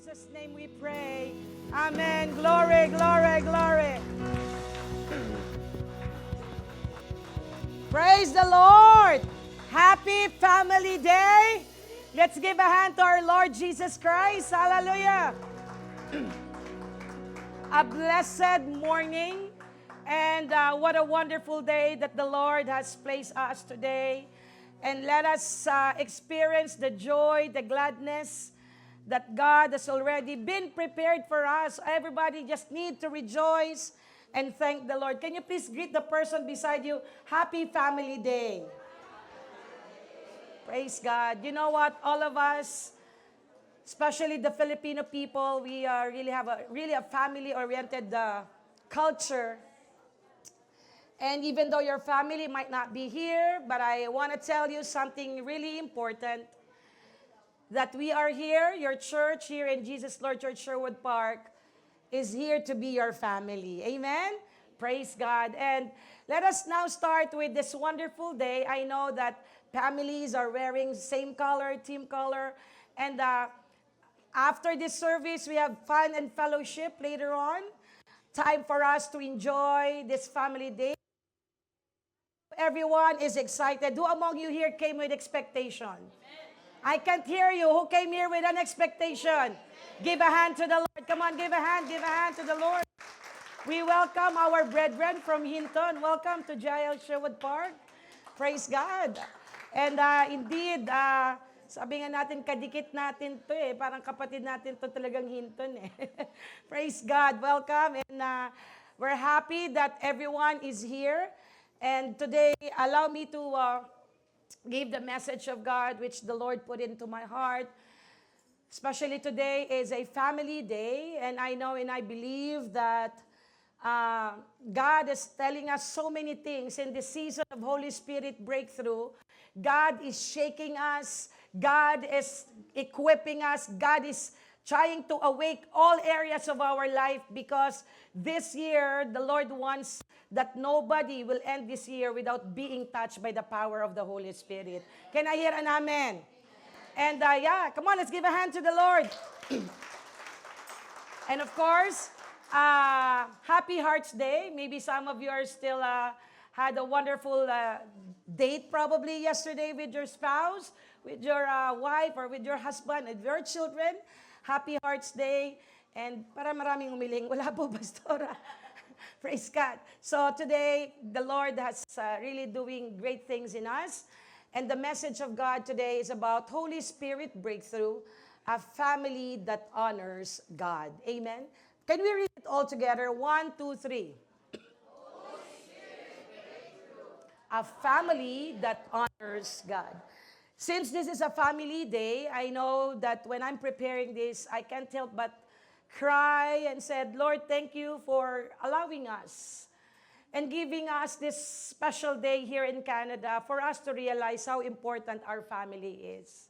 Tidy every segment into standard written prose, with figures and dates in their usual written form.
Jesus' name we pray. Amen. Glory, glory, glory. Praise the Lord. Happy Family Day. Let's give a hand to our Lord Jesus Christ. Hallelujah. A blessed morning. And what a wonderful day that the Lord has placed us today. And let us experience the joy, the gladness that God has already been prepared for us. Everybody just need to rejoice and thank the Lord. Can you please greet the person beside you? Happy Family Day. Praise God. You know what? All of us, especially the Filipino people, we really have a family-oriented culture. And even though your family might not be here, but I want to tell you something really important. That we are here, your church here in Jesus Lord Church Sherwood Park is here to be your family. Amen? Praise God. And let us now start with this wonderful day. I know that families are wearing same color, team color. And after this service, we have fun and fellowship later on. Time for us to enjoy this family day. Everyone is excited. Who among you here came with expectation? I can't hear you. Who came here with an expectation? Give a hand to the Lord. Come on, give a hand to the Lord. We welcome our brethren from Hinton. Welcome to JL Sherwood Park. Praise God. And indeed, sabi nga natin, kadikit natin to eh. Parang kapatid natin to talagang Hinton eh. Praise God. Welcome. And we're happy that everyone is here. And today, allow me to give the message of God which the Lord put into my heart. Especially today is a family day, and I know and I believe that God is telling us so many things in this season of Holy Spirit breakthrough. God is shaking us. God is equipping us. God is trying to awake all areas of our life because this year, the Lord wants that nobody will end this year without being touched by the power of the Holy Spirit. Can I hear an amen? And come on, let's give a hand to the Lord. And of course, Happy Hearts Day. Maybe some of you are still had a wonderful date probably yesterday with your spouse, with your wife, or with your husband, and your children. Happy Hearts Day. And para maraming umiling, wala po, Pastora. Praise God. So today, the Lord has really doing great things in us. And the message of God today is about Holy Spirit breakthrough, a family that honors God. Amen. Can we read it all together? 1, 2, 3. Holy Spirit breakthrough. A family that honors God. Since this is a family day, I know that when I'm preparing this, I can't help but cry and said, Lord, thank you for allowing us and giving us this special day here in Canada for us to realize how important our family is.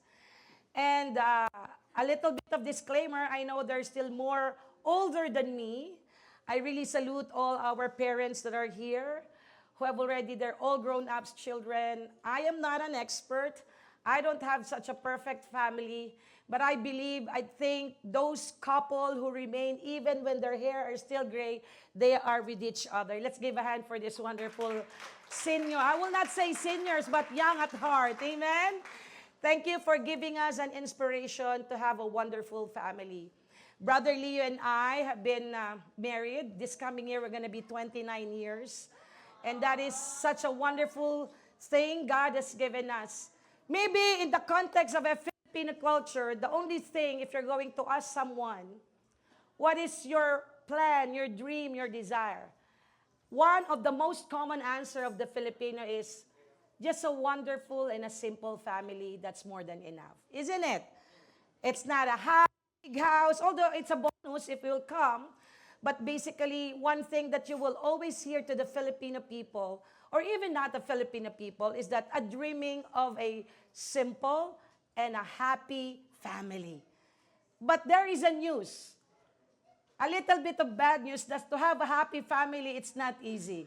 And a little bit of disclaimer, I know there's still more older than me. I really salute all our parents that are here who have already their all grown-ups children. I am not an expert. I don't have such a perfect family. But I think those couple who remain, even when their hair are still gray, they are with each other. Let's give a hand for this wonderful senior. I will not say seniors, but young at heart. Amen? Thank you for giving us an inspiration to have a wonderful family. Brother Leo and I have been married. This coming year, we're going to be 29 years. And that is such a wonderful thing God has given us. Maybe in the context of a Filipino culture, the only thing, if you're going to ask someone, what is your plan, your dream, your desire? One of the most common answer of the Filipino is just a wonderful and a simple family that's more than enough. Isn't it? It's not a big house, although it's a bonus if it will come. But basically, one thing that you will always hear to the Filipino people, or even not the Filipino people, is that a dreaming of a simple and a happy family. But there is a news. A little bit of bad news that to have a happy family, it's not easy.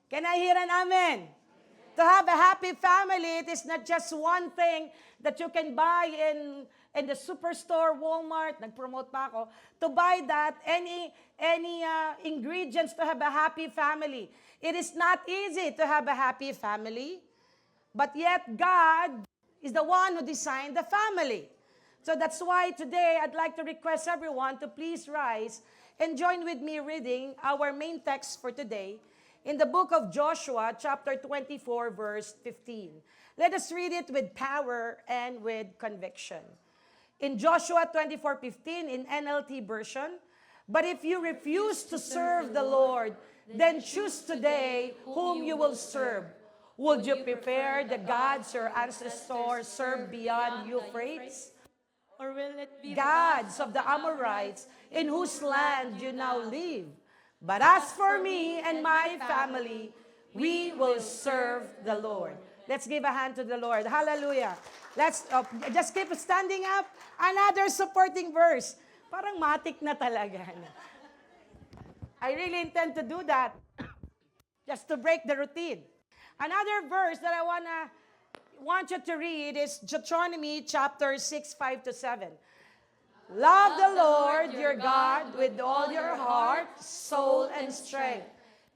Can I hear an amen? To have a happy family, it is not just one thing that you can buy in the superstore, Walmart, nag-promote pa ako, to buy that, any ingredients to have a happy family. It is not easy to have a happy family, but yet God is the one who designed the family. So that's why today I'd like to request everyone to please rise and join with me reading our main text for today in the book of Joshua, chapter 24, verse 15. Let us read it with power and with conviction. In Joshua 24:15 in NLT version, but if you refuse to serve the Lord, then choose today whom you will serve. Would you prefer the gods your ancestors served beyond Euphrates? Or will it be Gods of the Amorites in whose land you now live? But as for me and my family, we will serve the Lord. Let's give a hand to the Lord. Hallelujah. Let's just keep standing up. Another supporting verse. Parang matik na talaga. I really intend to do that just to break the routine. Another verse that I want you to read is Deuteronomy chapter 6:5-7. Love the Lord your God with all your heart, soul, and strength.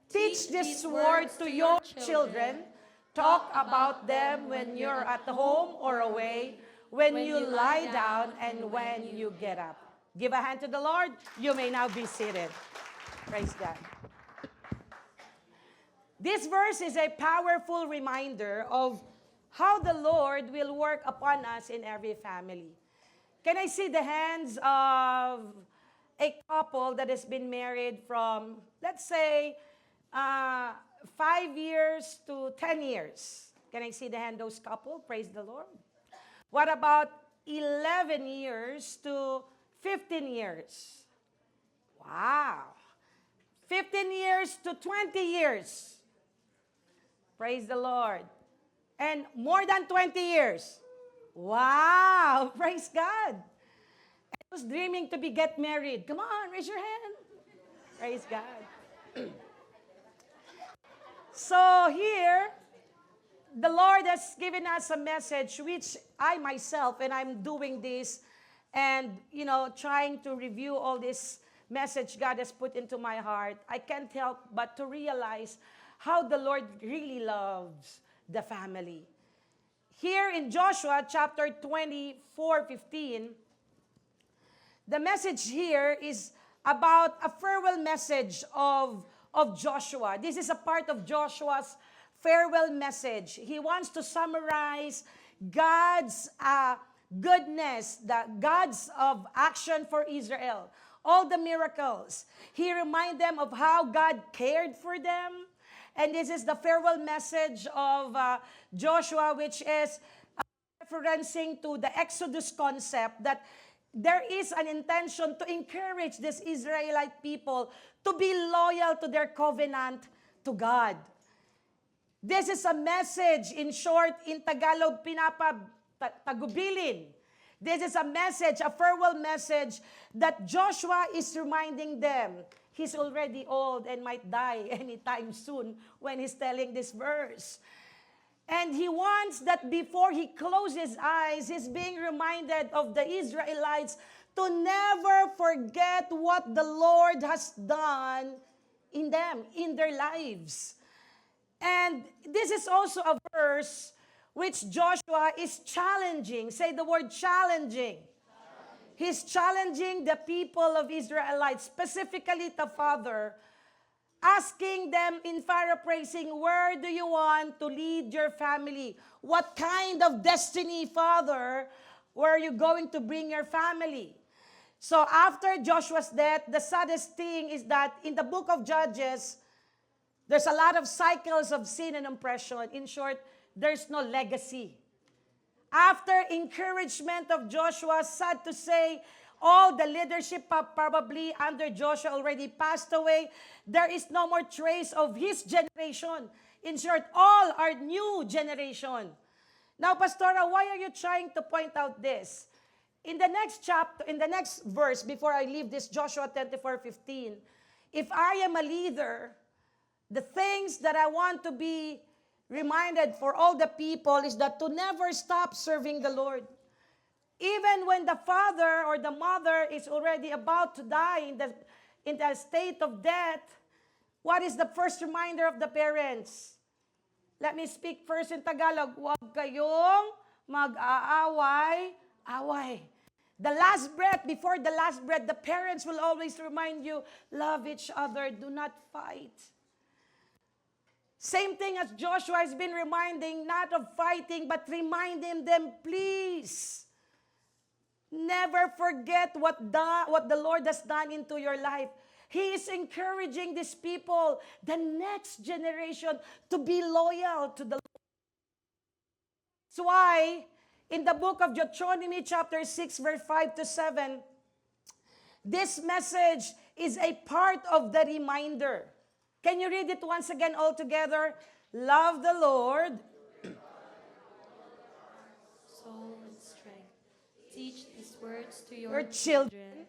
Teach this word to your children. Talk about them when you're at home or away, when you lie down and when you get up. Give a hand to the Lord. You may now be seated. Praise God. This verse is a powerful reminder of how the Lord will work upon us in every family. Can I see the hands of a couple that has been married from, let's say, 5 years to 10 years? Can I see the hand of those couple? Praise the Lord. What about 11 years to 15 years? Wow. 15 years to 20 years. Praise the Lord. And more than 20 years. Wow! Praise God. I was dreaming to get married. Come on, raise your hand. Praise God. So here, the Lord has given us a message which I myself, and I'm doing this and, trying to review all this message God has put into my heart. I can't help but to realize how the Lord really loves the family. Here in Joshua chapter 24:15, the message here is about a farewell message of Joshua. This is a part of Joshua's farewell message. He wants to summarize God's goodness, God's of action for Israel, all the miracles. He reminds them of how God cared for them. And this is the farewell message of Joshua, which is referencing to the Exodus concept that there is an intention to encourage this Israelite people to be loyal to their covenant to God. This is a message, in short, in Tagalog, tagubilin. This is a message, a farewell message that Joshua is reminding them. He's already old and might die anytime soon when he's telling this verse. And he wants that before he closes his eyes, he's being reminded of the Israelites to never forget what the Lord has done in them, in their lives. And this is also a verse which Joshua is challenging. Say the word challenging. He's challenging the people of Israelites, specifically the father, asking them in paraphrasing, where do you want to lead your family? What kind of destiny, Father, where are you going to bring your family? So after Joshua's death, the saddest thing is that in the book of Judges, there's a lot of cycles of sin and oppression. In short, there's no legacy. After encouragement of Joshua, sad to say, all the leadership probably under Joshua already passed away. There is no more trace of his generation. In short, all are new generation. Now, Pastora, why are you trying to point out this? In the next chapter, in the next verse, before I leave this Joshua 24:15, if I am a leader, the things that I want to be reminded for all the people is that to never stop serving the Lord. Even when the father or the mother is already about to die in the state of death, what is the first reminder of the parents? Let me speak first in Tagalog. Huwag kayong mag-aaway-away. The last breath, before the last breath, the parents will always remind you, love each other, do not fight. Same thing as Joshua has been reminding, not of fighting, but reminding them, please, never forget what the Lord has done into your life. He is encouraging these people, the next generation, to be loyal to the Lord. That's why, in the book of Deuteronomy chapter 6, verse 5 to 7, this message is a part of the reminder. Can you read it once again all together? Love the Lord. Soul and strength. Teach these words to Your your children.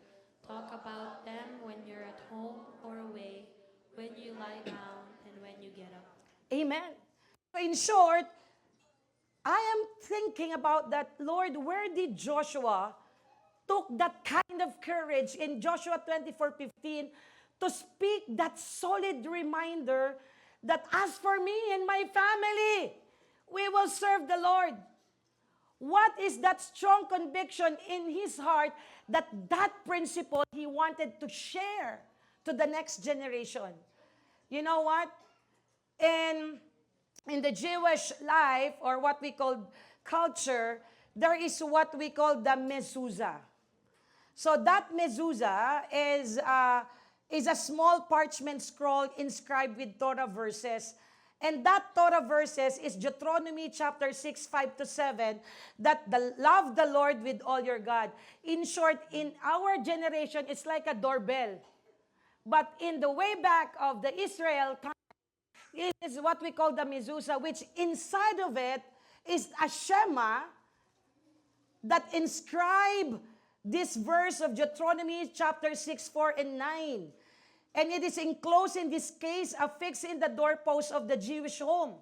Talk about them when you're at home or away, when you lie down and when you get up. Amen. So in short, I am thinking about that, Lord, where did Joshua took that kind of courage in Joshua 24:15 to speak that solid reminder that as for me and my family, we will serve the Lord. What is that strong conviction in his heart that that principle he wanted to share to the next generation? You know what? In the Jewish life, or what we call culture, there is what we call the mezuzah. So that mezuzah is a small parchment scroll inscribed with Torah verses. And that Torah verses is Deuteronomy chapter 6, 5 to 7, that love the Lord with all your God. In short, in our generation, it's like a doorbell. But in the way back of the Israel time, it is what we call the mezuzah, which inside of it is a shema that inscribe this verse of Deuteronomy chapter 6, 4, and 9. And it is enclosed in this case, affixed in the doorpost of the Jewish home.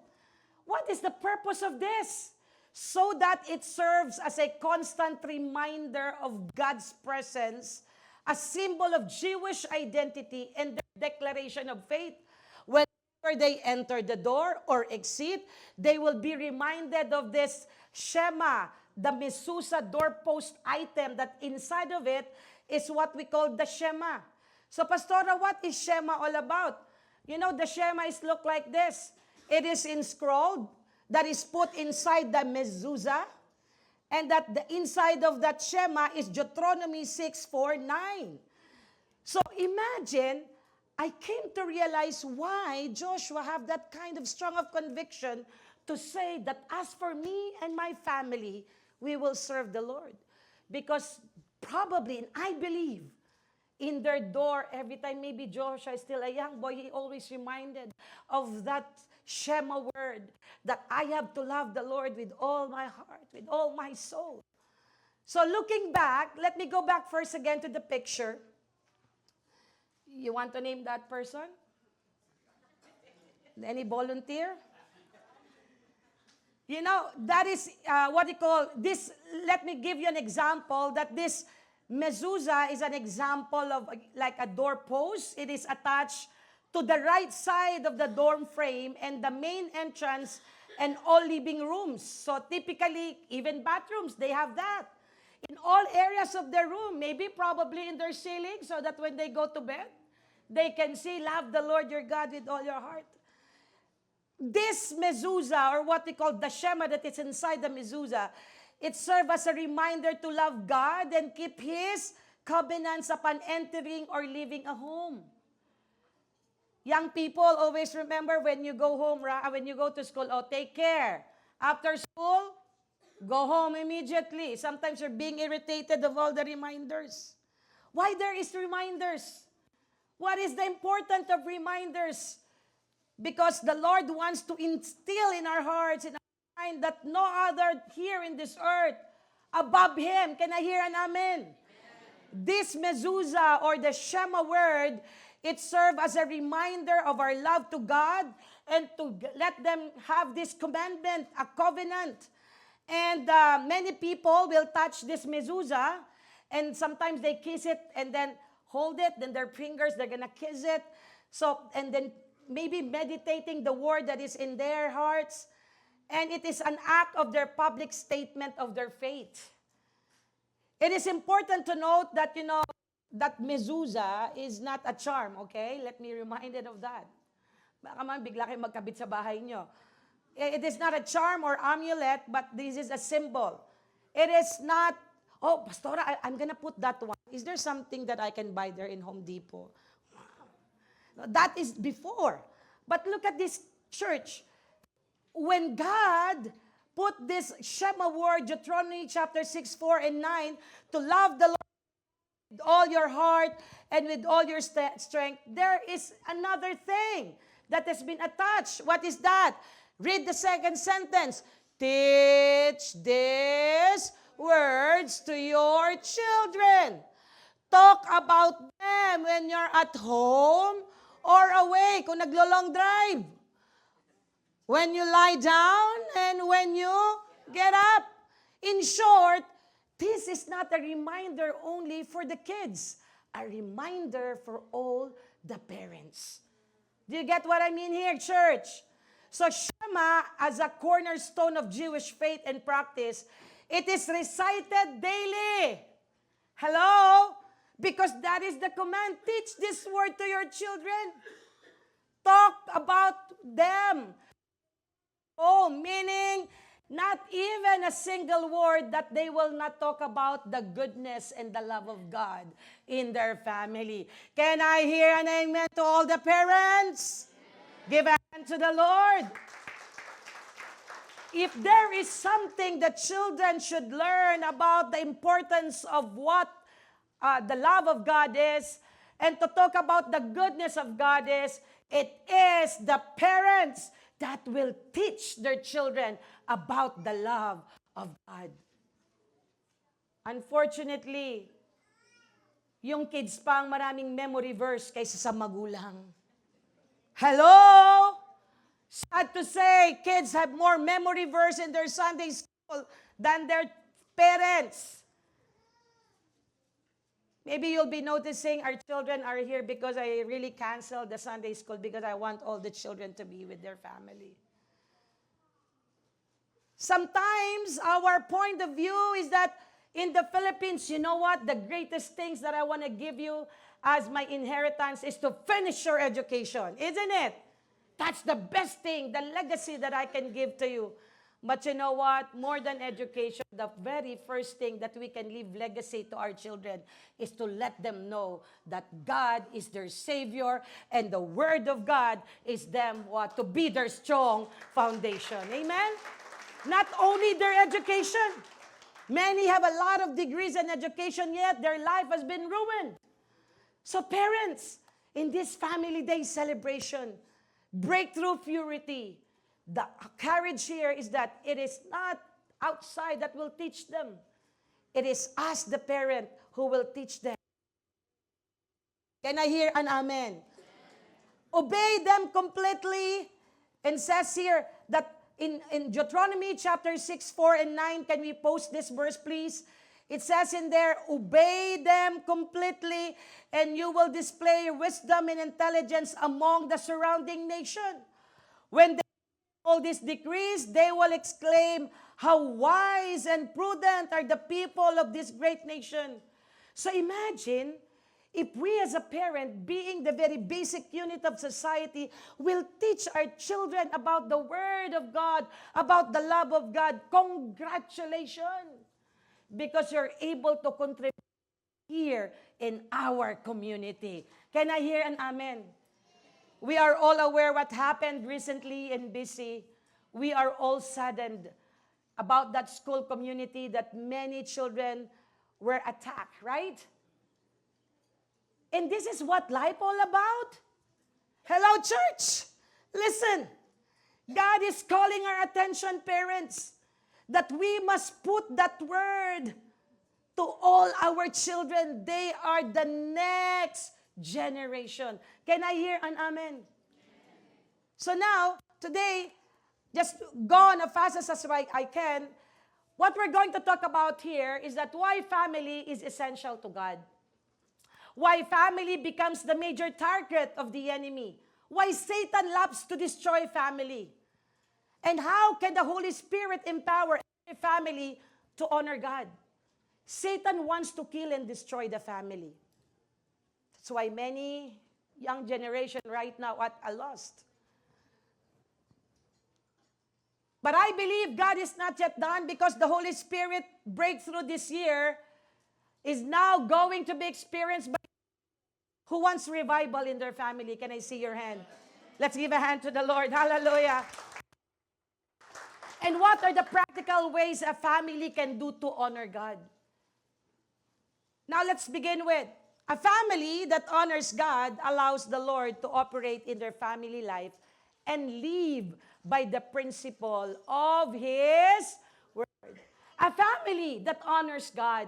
What is the purpose of this? So that it serves as a constant reminder of God's presence, a symbol of Jewish identity and their declaration of faith. Whenever they enter the door or exit, they will be reminded of this shema, the mezuzah doorpost item that inside of it is what we call the shema. So, Pastora, what is shema all about? You know, the shema is look like this. It is inscrolled, that is put inside the mezuzah, and that the inside of that shema is Deuteronomy 6, 4, 9. So, imagine, I came to realize why Joshua have that kind of strong of conviction to say that as for me and my family, we will serve the Lord. Because probably, and I believe, in their door, every time maybe Joshua is still a young boy, he always reminded of that Shema word, that I have to love the Lord with all my heart, with all my soul. So looking back, let me go back first again to the picture. You want to name that person? Any volunteer? You know, that is what you call this. Let me give you an example that this mezuzah is an example of like a doorpost. It is attached to the right side of the dorm frame and the main entrance and all living rooms. So typically, even bathrooms, they have that. In all areas of their room, maybe probably in their ceiling, so that when they go to bed, they can see, love the Lord your God with all your heart. This mezuzah, or what we call the shema that is inside the mezuzah, it serves as a reminder to love God and keep His covenants upon entering or leaving a home. Young people, always remember when you go home, when you go to school, take care. After school, go home immediately. Sometimes you're being irritated of all the reminders. Why there is reminders? What is the importance of reminders? Because the Lord wants to instill in our hearts, in our mind, that no other here in this earth above Him. Can I hear an amen? This mezuzah or the Shema word It serves as a reminder of our love to God and to let them have this commandment, a covenant. And many people will touch this mezuzah, and sometimes they kiss it and then hold it, then their fingers, they're gonna kiss it. So, and then maybe meditating the word that is in their hearts. And it is an act of their public statement of their faith. It is important to note that, that mezuzah is not a charm, okay? Let me remind it of that. Baka man, bigla kayo magkabit sa bahay nyo. It is not a charm or amulet, but this is a symbol. It is not, oh, Pastora, I'm gonna put that one. Is there something that I can buy there in Home Depot? That is before. But look at this church. When God put this Shema word, Deuteronomy chapter 6, 4, and 9, to love the Lord with all your heart and with all your strength, there is another thing that has been attached. What is that? Read the second sentence. Teach these words to your children. Talk about them when you're at home or away, kung naglo-long drive. When you lie down and when you get up. In short, this is not a reminder only for the kids, a reminder for all the parents. Do you get what I mean here, church? So Shema, as a cornerstone of Jewish faith and practice, it is recited daily. Hello? Because that is the command. Teach this word to your children. Talk about them. Oh, meaning not even a single word that they will not talk about the goodness and the love of God in their family. Can I hear an amen to all the parents? Give a hand to the Lord. If there is something that children should learn about the importance of what the love of God is, and to talk about the goodness of God is, it is the parents that will teach their children about the love of God. Unfortunately, yung kids pa ang maraming memory verse kaysa sa magulang. Hello? Sad to say, kids have more memory verse in their Sunday school than their parents. Maybe you'll be noticing our children are here because I really canceled the Sunday school because I want all the children to be with their family. Sometimes our point of view is that in the Philippines, you know what? The greatest things that I want to give you as my inheritance is to finish your education. Isn't it? That's the best thing, the legacy that I can give to you. But you know what? More than education, the very first thing that we can leave legacy to our children is to let them know that God is their Savior and the Word of God is them to be their strong foundation. Amen? Not only their education. Many have a lot of degrees in education, yet their life has been ruined. So parents, in this Family Day celebration, breakthrough purity, the courage here is that it is not outside that will teach them. It is us, the parent, who will teach them. Can I hear an amen? Obey them completely. And says here that in Deuteronomy chapter 6, 4, and 9, can we post this verse, please? It says in there, obey them completely, and you will display wisdom and intelligence among the surrounding nation. When they all these decrees, they will exclaim, how wise and prudent are the people of this great nation. So imagine, if we as a parent, being the very basic unit of society, will teach our children about the Word of God, about the love of God. Congratulations! Because you're able to contribute here in our community. Can I hear an amen? We are all aware what happened recently in BC. We are all saddened about that school community that many children were attacked, right? And this is what life all about. Hello, church. Listen, God is calling our attention, parents, that we must put that word to all our children. They are the next generation. Can I hear an amen? So now, today, just go on as fast as I can. What we're going to talk about here is that why family is essential to God. Why family becomes the major target of the enemy. Why Satan loves to destroy family. And how can the Holy Spirit empower every family to honor God? Satan wants to kill and destroy the family. That's why many young generation right now are lost. But I believe God is not yet done because the Holy Spirit breakthrough this year is now going to be experienced by who wants revival in their family. Can I see your hand? Let's give a hand to the Lord. Hallelujah. And what are the practical ways a family can do to honor God? Now let's begin with a family that honors God allows the Lord to operate in their family life and live by the principle of His Word. A family that honors God.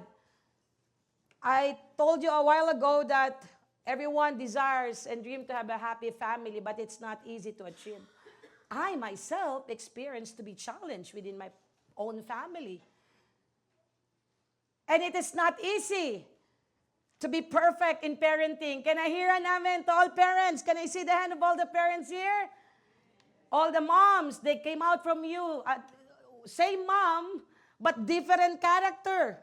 I told you a while ago that everyone desires and dreams to have a happy family, but it's not easy to achieve. I myself experienced to be challenged within my own family. And it is not easy to be perfect in parenting. Can I hear an amen to all parents? Can I see the hand of all the parents here? All the moms, they came out from you. Same mom, but different character.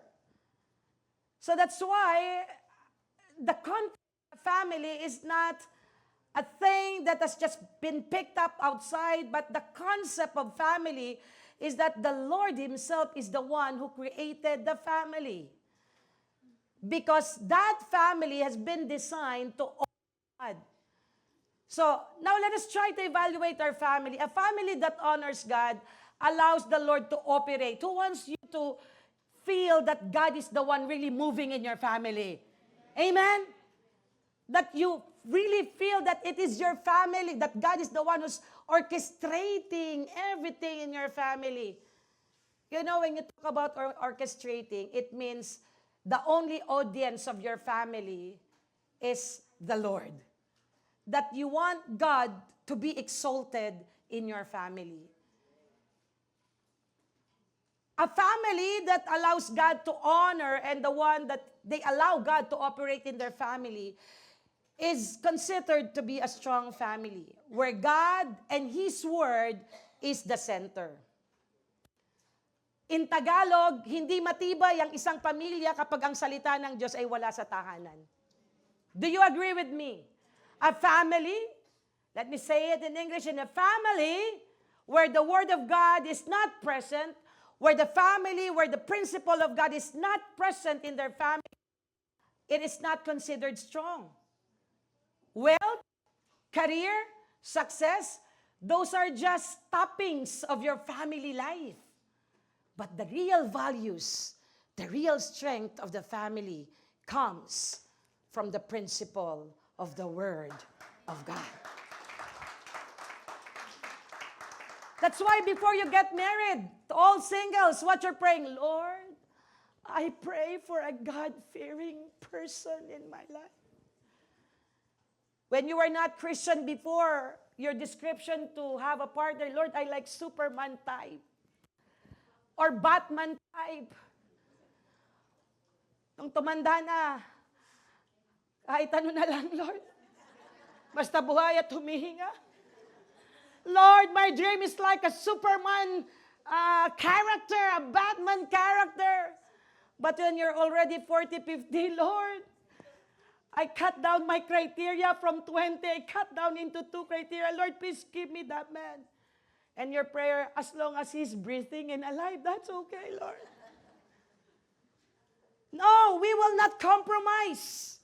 So that's why the concept of family is not a thing that has just been picked up outside, but the concept of family is that the Lord Himself is the one who created the family. Because that family has been designed to honor God. So, now let us try to evaluate our family. A family that honors God allows the Lord to operate. Who wants you to feel that God is the one really moving in your family? Amen? That you really feel that it is your family, that God is the one who's orchestrating everything in your family. You know, when you talk about orchestrating, it means the only audience of your family is the Lord. That you want God to be exalted in your family. A family that allows God to honor and the one that they allow God to operate in their family is considered to be a strong family where God and His Word is the center. In Tagalog, hindi matibay ang isang pamilya kapag ang salita ng Diyos ay wala sa tahanan. Do you agree with me? A family, let me say it in English, in a family where the Word of God is not present, where the principle of God is not present in their family, it is not considered strong. Wealth, career, success, those are just toppings of your family life. But the real values, the real strength of the family comes from the principle of the Word of God. That's why before you get married, to all singles, what you're praying, Lord, I pray for a God-fearing person in my life. When you were not Christian before, your description to have a partner, Lord, I like Superman type. Or Batman type. Nung tumanda na, kahit ano na lang, Lord. Basta buhay at humihinga. Lord, my dream is like a Superman character, a Batman character. But when you're already 40, 50, Lord, I cut down my criteria from 20. I cut down into 2 criteria. Lord, please give me that man. And your prayer, as long as he's breathing and alive, that's okay, Lord. No, we will not compromise.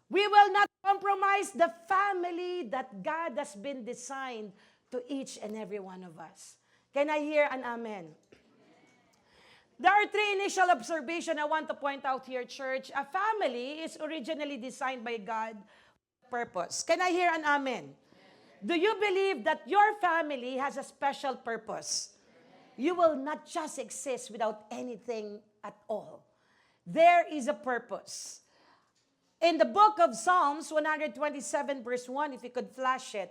We will not compromise the family that God has been designed to each and every one of us. Can I hear an amen? There are 3 initial observations I want to point out here, church. A family is originally designed by God for purpose. Can I hear an amen? Do you believe that your family has a special purpose? You will not just exist without anything at all. There is a purpose. In the book of Psalms 127 verse 1, if you could flash it,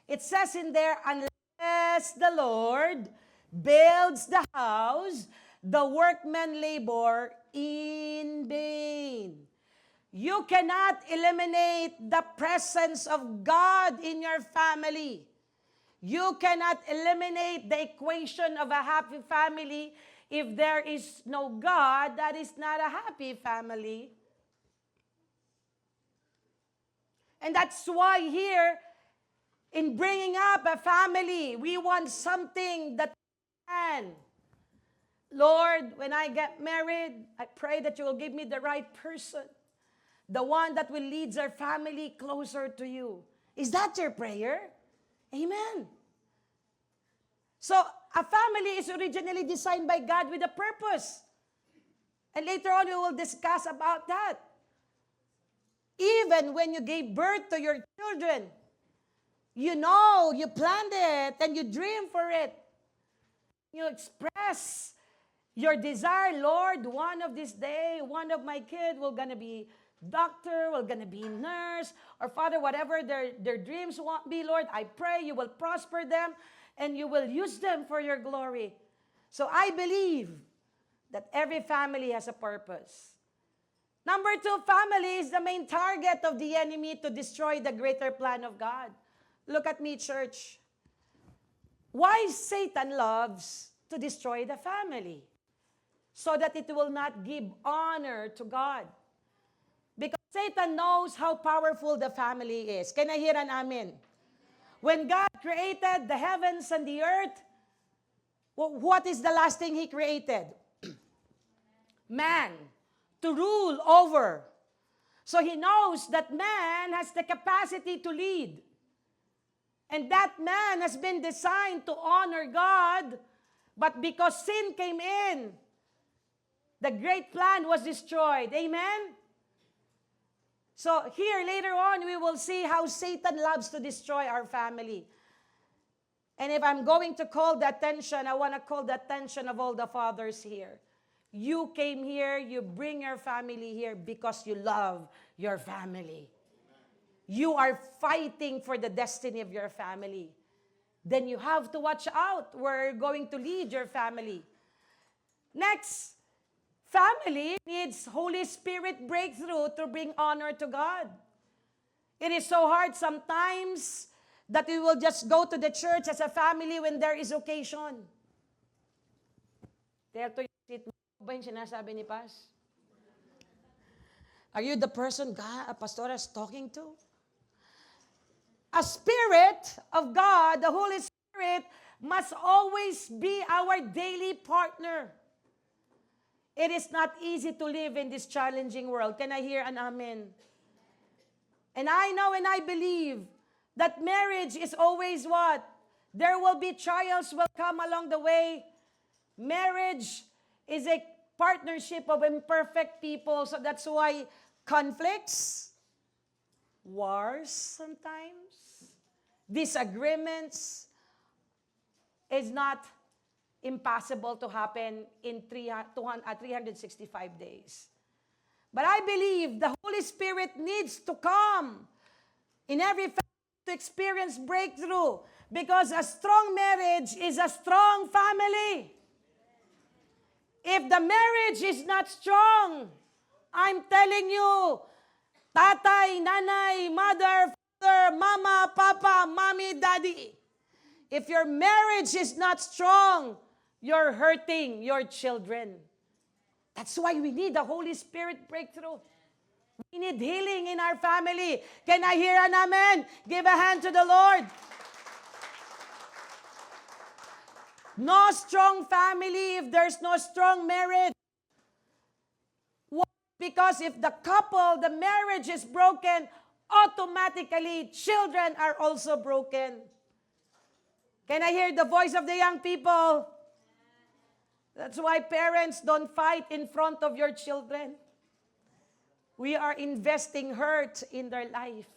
it says in there, unless the Lord builds the house, the workmen labor in vain. You cannot eliminate the presence of God in your family. You cannot eliminate the equation of a happy family. If there is no God, that is not a happy family. And that's why here, in bringing up a family, we want something that can. Lord, when I get married, I pray that you will give me the right person, the one that will lead our family closer to you. Is that your prayer? Amen. So, a family is originally designed by God with a purpose. And later on, we will discuss about that. Even when you gave birth to your children, you know, you planned it and you dream for it. You express your desire, Lord, one of this day, one of my kids will gonna be doctor, will gonna be nurse, or Father, whatever their dreams want be, Lord, I pray you will prosper them and you will use them for your glory. So I believe that every family has a purpose. Number 2, family is the main target of the enemy to destroy the greater plan of God. Look at me, church. Why Satan loves to destroy the family? So that it will not give honor to God. Because Satan knows how powerful the family is. Can I hear an amen? When God created the heavens and the earth, what is the last thing He created? Man, to rule over. So He knows that man has the capacity to lead. And that man has been designed to honor God, but because sin came in, the great plan was destroyed. Amen? So here, later on, we will see how Satan loves to destroy our family. And if I'm going to call the attention, I want to call the attention of all the fathers here. You came here, you bring your family here because you love your family. You are fighting for the destiny of your family. Then you have to watch out where you're going to lead your family. Next, family needs Holy Spirit breakthrough to bring honor to God. It is so hard sometimes that we will just go to the church as a family when there is occasion. Tell to your seat, ba yung sinasabi ni Paz? Are you the person God, a pastor is talking to? A Spirit of God, the Holy Spirit, must always be our daily partner. It is not easy to live in this challenging world. Can I hear an amen? And I know and I believe that marriage is always what? There will be trials will come along the way. Marriage is a partnership of imperfect people. So that's why conflicts, wars sometimes, disagreements is not impossible to happen in 365 days. But I believe the Holy Spirit needs to come in every family to experience breakthrough, because a strong marriage is a strong family. If the marriage is not strong, I'm telling you, tatay, nanay, mother, father, mama, papa, mommy, daddy, if your marriage is not strong, you're hurting your children. That's why we need the Holy Spirit breakthrough. We need healing in our family. Can I hear an amen? Give a hand to the Lord. No strong family if there's no strong marriage. Why? Because if the couple, the marriage is broken, automatically children are also broken. Can I hear the voice of the young people? That's why parents don't fight in front of your children. We are investing hurt in their life.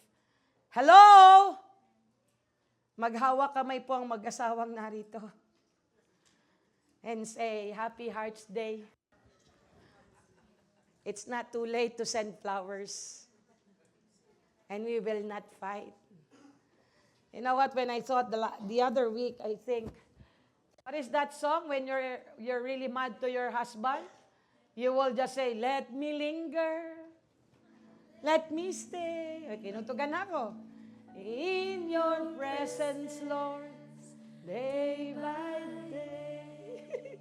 Hello? Maghawak kamay po ang mag-asawang narito. And say, Happy Hearts Day. It's not too late to send flowers. and we will not fight. You know what? When I thought the other week, I think, what is that song when you're really mad to your husband? You will just say, "Let me linger, let me stay." Okay, kinutugan ako. In your presence, Lord, day by day,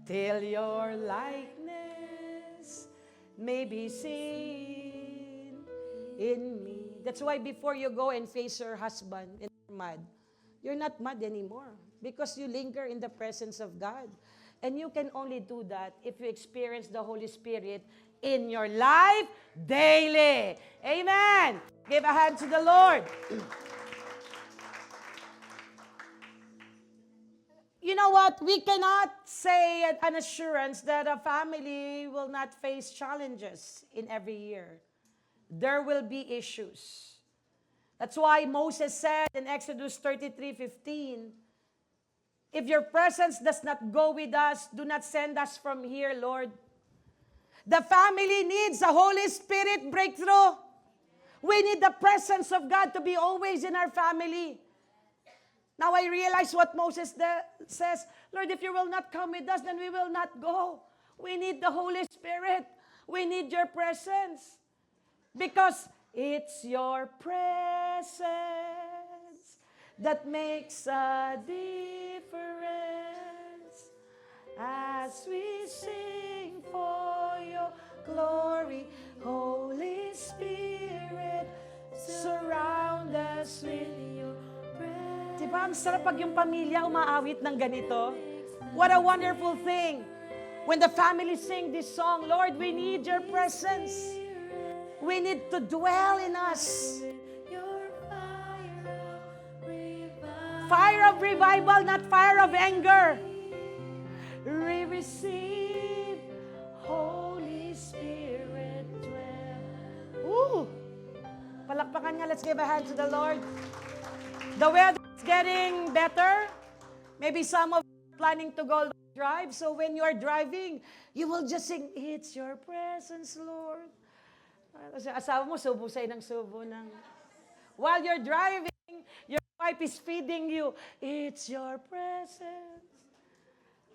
till your likeness may be seen in me. That's why before you go and face your husband and you're mad, you're not mad anymore because you linger in the presence of God. And you can only do that if you experience the Holy Spirit in your life daily. Amen. Give a hand to the Lord. You know what? We cannot say an assurance that a family will not face challenges in every year. There will be issues. That's why Moses said in Exodus 33:15, "If your presence does not go with us, do not send us from here, Lord." The family needs a Holy Spirit breakthrough. We need the presence of God to be always in our family. Now I realize what Moses says, "Lord, if you will not come with us, then we will not go." We need the Holy Spirit. We need your presence. Because it's your presence that makes a difference as we sing for your glory. Holy Spirit, surround us with your presence. Diba, ang sarap pag yung pamilya umaawit ng ganito? What a wonderful thing. When the family sing this song, "Lord, we need your presence. We need to dwell in us." Fire of revival, not fire of anger. We receive Holy Spirit dwell. Ooh! Palakpakan niya. Let's give a hand to the Lord. The weather is getting better. Maybe some of you are planning to go drive. So when you are driving, you will just sing, "It's your presence, Lord." Kasi asawa mo, subo sa'yo ng subo ng... While you're driving, your wife is feeding you, "It's your presence."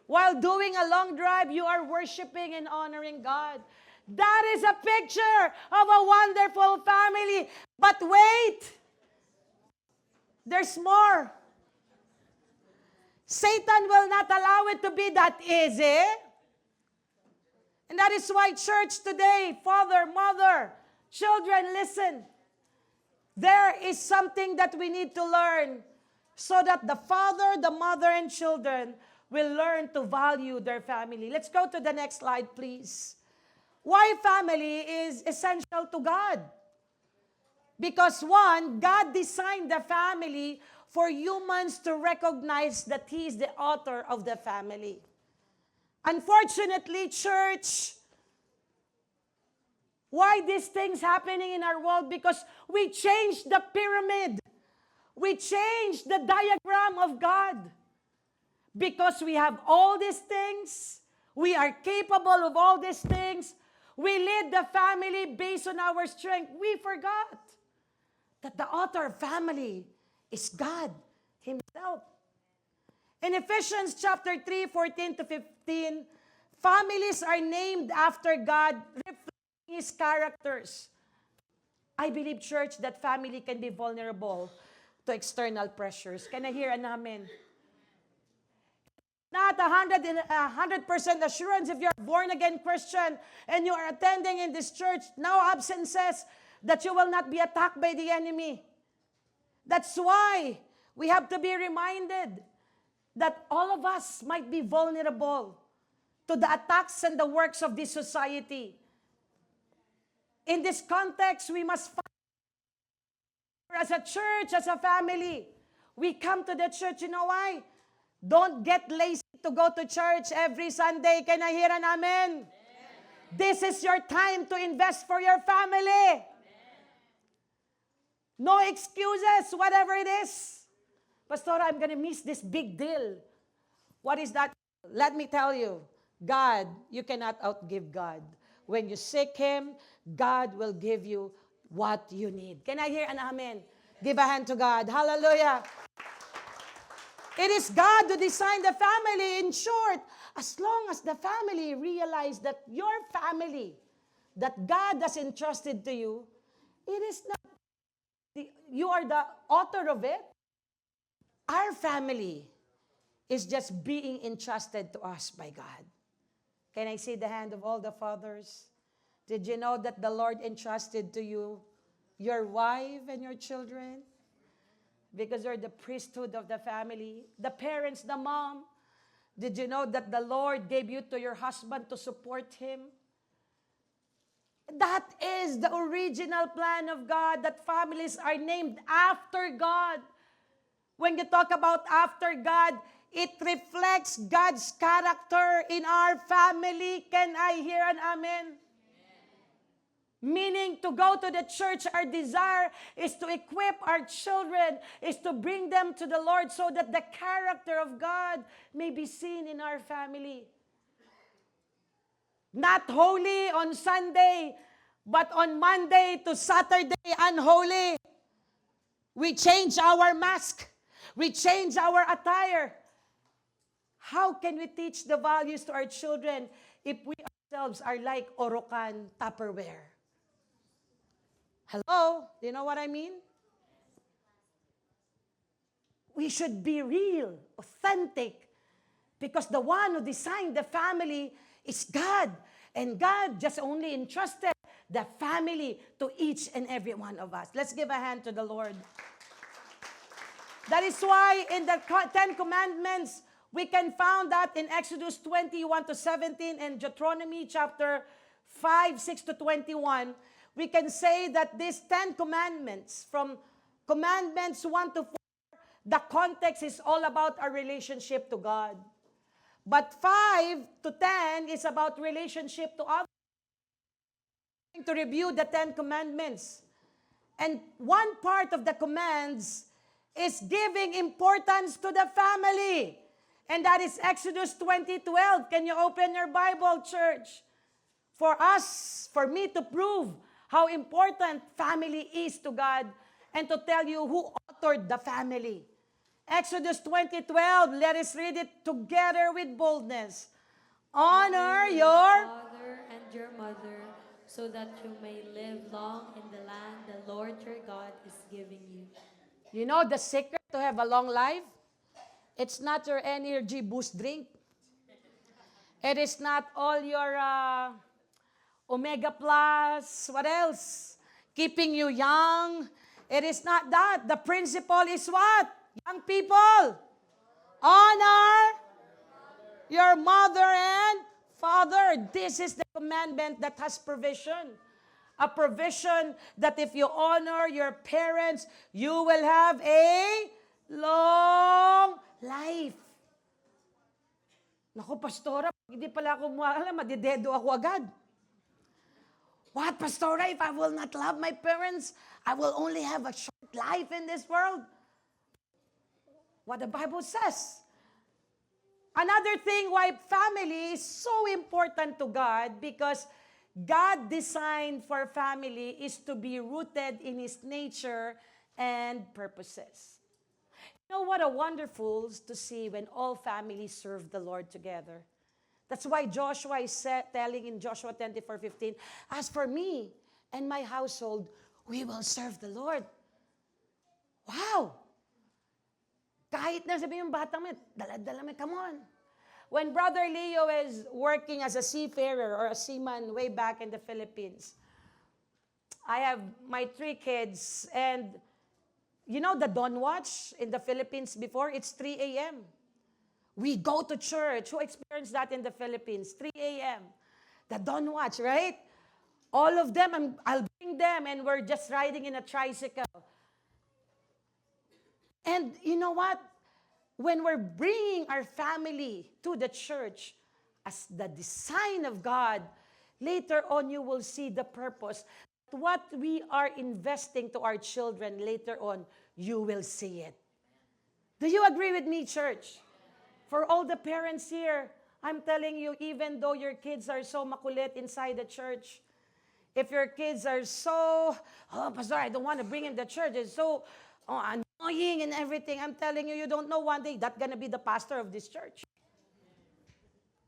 While doing a long drive, you are worshiping and honoring God. That is a picture of a wonderful family. But wait! There's more. Satan will not allow it to be that easy. And that is why church today, father, mother, children, listen. There is something that we need to learn so that the father, the mother, and children will learn to value their family. Let's go to the next slide, please. Why family is essential to God? Because one, God designed the family for humans to recognize that He is the author of the family. Unfortunately, church, why these things happening in our world? Because we changed the pyramid. We changed the diagram of God. Because we have all these things, we are capable of all these things, we lead the family based on our strength. We forgot that the author of family is God Himself. In Ephesians chapter 3, 14 to 15, families are named after God, reflecting His characters. I believe, church, that family can be vulnerable to external pressures. Can I hear an amen? Not 100% assurance if you're a born-again Christian and you are attending in this church, no absences, that you will not be attacked by the enemy. That's why we have to be reminded that all of us might be vulnerable to the attacks and the works of this society. In this context, we must find, as a church, as a family, we come to the church, you know why? Don't get lazy to go to church every Sunday. Can I hear an amen? This is your time to invest for your family. No excuses, whatever it is. Pastor, I'm going to miss this big deal. What is that? Let me tell you, God, you cannot outgive God. When you seek Him, God will give you what you need. Can I hear an amen? Give a hand to God. Hallelujah. It is God who designed the family. In short, as long as the family realize that your family, that God has entrusted to you, it is not, you are the author of it. Our family is just being entrusted to us by God. Can I see the hand of all the fathers? Did you know that the Lord entrusted to you your wife and your children? Because you're the priesthood of the family. The parents, the mom. Did you know that the Lord gave you to your husband to support him? That is the original plan of God, that families are named after God. When you talk about after God, it reflects God's character in our family. Can I hear an amen? Meaning, to go to the church, our desire is to equip our children, is to bring them to the Lord so that the character of God may be seen in our family. Not holy on Sunday, but on Monday to Saturday, unholy. We change our mask. We change our attire. How can we teach the values to our children if we ourselves are like Orocan Tupperware? Hello? Do you know what I mean? We should be real, authentic, because the one who designed the family is God. And God just only entrusted the family to each and every one of us. Let's give a hand to the Lord. That is why in the Ten Commandments, we can find that in Exodus 21-17 and Deuteronomy chapter 5, 6 to 21, we can say that these 10 commandments, from commandments 1 to 4, the context is all about our relationship to God. But 5 to 10 is about relationship to others. I'm going to review the 10 commandments. And one part of the commands is giving importance to the family. And that is Exodus 20:12. Can you open your Bible, church? For me to prove how important family is to God and to tell you who authored the family. Exodus 20:12, let us read it together with boldness. Honor your father and your mother, so that you may live long in the land the Lord your God is giving you. You know the secret to have a long life? It's not your energy boost drink. It is not all your Omega Plus, what else? Keeping you young. It is not that. The principle is what? Young people, honor your mother and father. This is the commandment that has provision. A provision that if you honor your parents, you will have a long life. Naku, pastora, hindi pala ako maalam, madidedo ako agad. What, pastora, if I will not love my parents, I will only have a short life in this world? What the Bible says. Another thing why family is so important to God, because God designed for family is to be rooted in His nature and purposes. You know what a wonderful to see when all families serve the Lord together. That's why Joshua is telling in Joshua 24:15, as for me and my household, we will serve the Lord. Wow! Kahit na sabi yung batang may, dala-dala may, come on. When Brother Leo is working as a seafarer or a seaman way back in the Philippines, I have my 3 kids, and you know the dawn watch in the Philippines before? It's 3 a.m. We go to church. Who experienced that in the Philippines? 3 a.m. The dawn watch, right? All of them, I'll bring them, and we're just riding in a tricycle. And you know what? When we're bringing our family to the church as the design of God, later on you will see the purpose. What we are investing to our children, later on, you will see it. Do you agree with me, church? For all the parents here, I'm telling you, even though your kids are so makulit inside the church, If your kids are so, oh, Pastor, I don't want to bring him to church. It's so annoying and everything. I'm telling you, you don't know one day that's going to be the pastor of this church.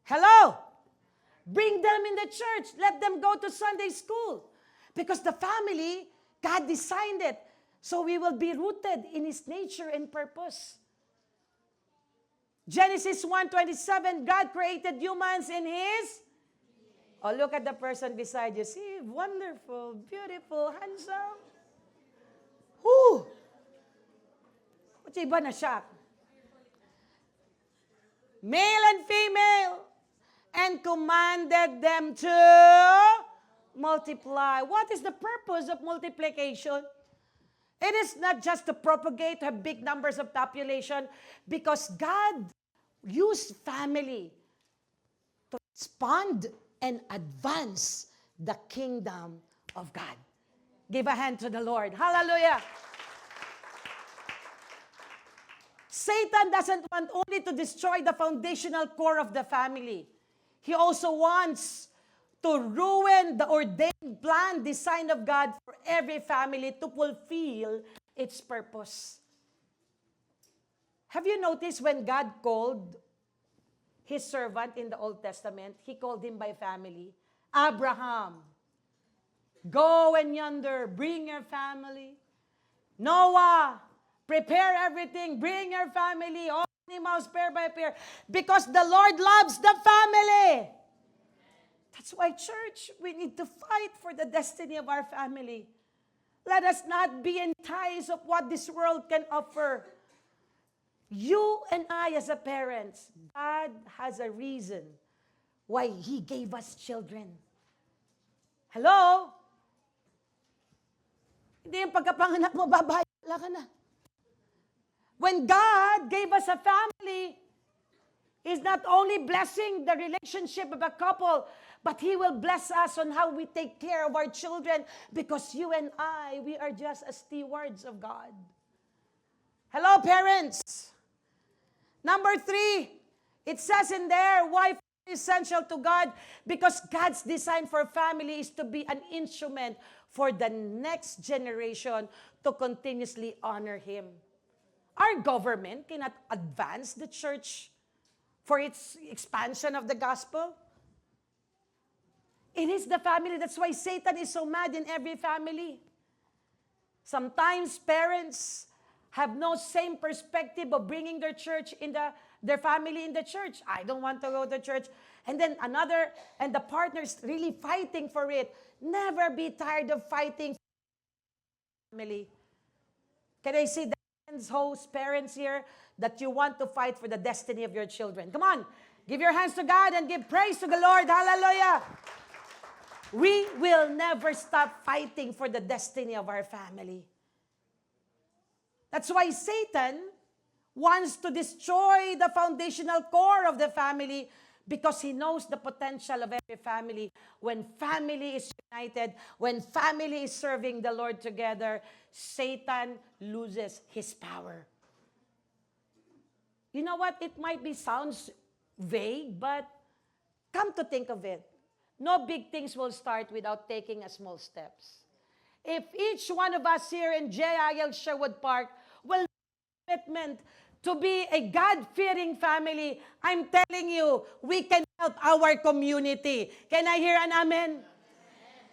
Hello? Bring them in the church. Let them go to Sunday school. Because the family, God designed it. So we will be rooted in His nature and purpose. Genesis 1:27, God created humans in His. Oh, look at the person beside you. See, wonderful, beautiful, handsome. Whoo! What's iba na siya? Male and female. And commanded them to multiply. What is the purpose of multiplication? It is not just to propagate, to have big numbers of population, because God used family to expand and advance the kingdom of God. Give a hand to the Lord. Hallelujah. Satan doesn't want only to destroy the foundational core of the family. He also wants to ruin the ordained plan, design of God for every family to fulfill its purpose. Have you noticed when God called His servant in the Old Testament, He called him by family? Abraham, go and yonder, bring your family. Noah, prepare everything, bring your family, all animals pair by pair, because the Lord loves the family. That's why, church, we need to fight for the destiny of our family. Let us not be enticed of what this world can offer. You and I as a parents, God has a reason why He gave us children. Hello? Hindi yung pagkapanganak mo, babae, wala ka na. When God gave us a family, He's not only blessing the relationship of a couple, but He will bless us on how we take care of our children, because you and I, we are just as stewards of God. Hello, parents. Number 3, it says in there, why is essential to God? Because God's design for family is to be an instrument for the next generation to continuously honor Him. Our government cannot advance the church for its expansion of the gospel. It is the family. That's why Satan is so mad in every family. Sometimes parents have no same perspective of bringing their church in their family in the church. I don't want to go to church. And then and the partner's really fighting for it. Never be tired of fighting for family. Can I see the host parents here that you want to fight for the destiny of your children? Come on, give your hands to God and give praise to the Lord. Hallelujah. We will never stop fighting for the destiny of our family. That's why Satan wants to destroy the foundational core of the family, because he knows the potential of every family. When family is united, when family is serving the Lord together, Satan loses his power. You know what? It might sounds vague, but come to think of it, no big things will start without taking a small steps. If each one of us here in JIL Sherwood Park will commitment to be a God-fearing family, I'm telling you, we can help our community. Can I hear an amen?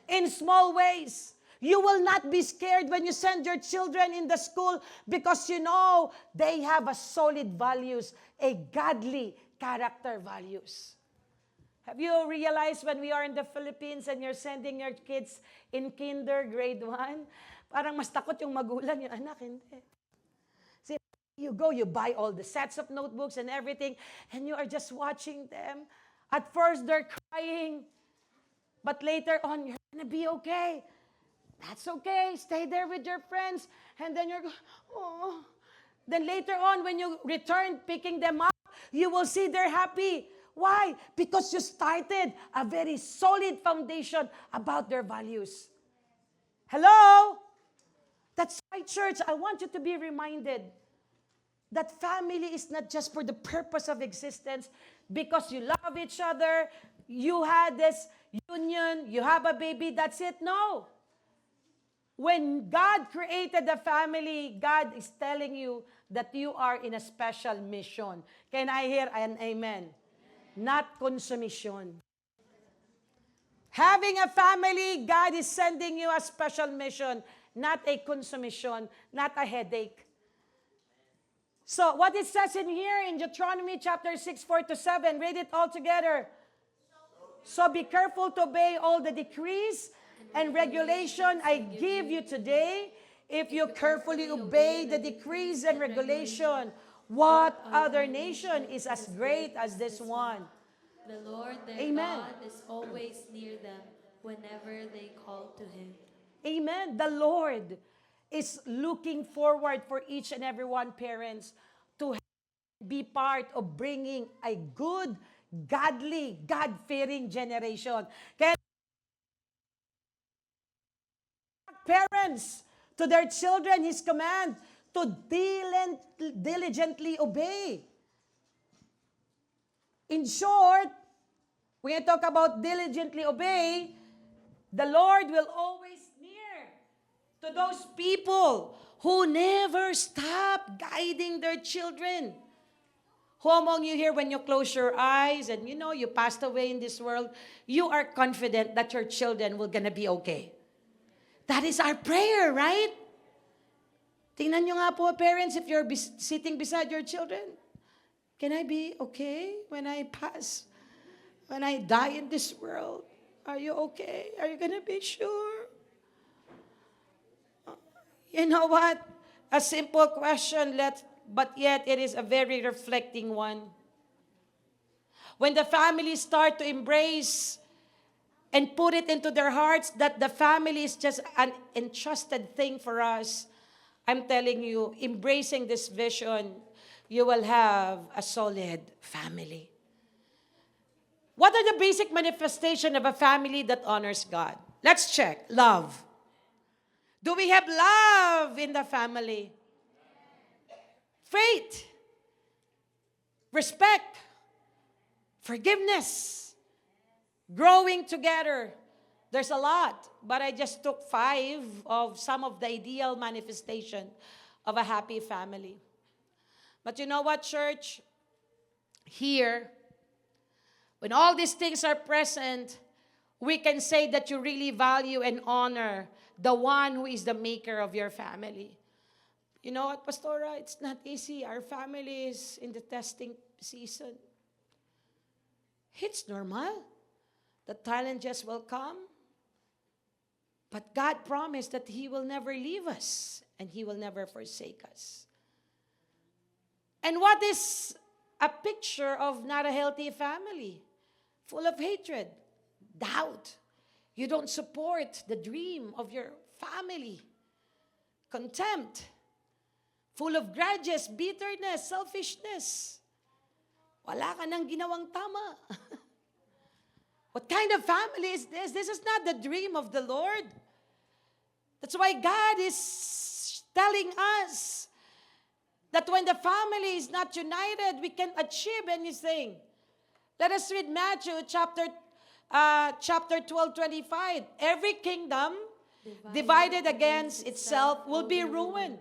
In small ways. You will not be scared when you send your children in the school, because you know they have a solid values, a godly character values. Have you realized when we are in the Philippines and you're sending your kids in kinder, grade 1, parang mas takot yung magulang, yung anak, hindi. See, you go, you buy all the sets of notebooks and everything, and you are just watching them. At first, they're crying, but later on, you're gonna be okay. That's okay. Stay there with your friends, and then you're oh. Then later on, when you return picking them up, you will see they're happy. Why? Because you started a very solid foundation about their values. Hello? That's why, church, I want you to be reminded that family is not just for the purpose of existence, because you love each other, you had this union, you have a baby, that's it. No. When God created the family, God is telling you that you are in a special mission. Can I hear an amen? Not consummation. Having a family, God is sending you a special mission, not a consummation, not a headache. So what it says in here in Deuteronomy chapter 6, 4-7, read it all together. So be careful to obey all the decrees and regulation I give you today. If you carefully obey the decrees and regulation, what other nation is as great as this one? The Lord their Amen. God is always near them whenever they call to Him. Amen. The Lord is looking forward for each and every one, parents, to be part of bringing a good, godly, God-fearing generation. Kaya parents to their children His command to diligently obey. In short, when you talk about diligently obey, the Lord will always near to those people who never stop guiding their children. Who among you here, when you close your eyes and you passed away in this world, you are confident that your children will gonna be okay? That is our prayer, right? Tingnan nyo nga po, parents, if you're sitting beside your children, can I be okay when I pass? When I die in this world? Are you okay? Are you gonna be sure? You know what? A simple question, but yet it is a very reflecting one. When the families start to embrace and put it into their hearts that the family is just an entrusted thing for us, I'm telling you, embracing this vision, you will have a solid family. What are the basic manifestation of a family that honors God? Let's check. Love. Do we have love in the family? Faith. Respect. Forgiveness. Growing together. There's a lot, but I just took 5 of some of the ideal manifestation of a happy family. But you know what, church? Here, when all these things are present, we can say that you really value and honor the one who is the maker of your family. You know what, Pastora? It's not easy. Our family is in the testing season. It's normal. The challenges will come. But God promised that He will never leave us and He will never forsake us. And what is a picture of not a healthy family? Full of hatred, doubt. You don't support the dream of your family. Contempt. Full of grudges, bitterness, selfishness. Wala ka nang ginawang tama. What kind of family is this? This is not the dream of the Lord. That's why God is telling us that when the family is not united, we can achieve anything. Let us read Matthew chapter 12:25. Every kingdom divided against itself will be ruined.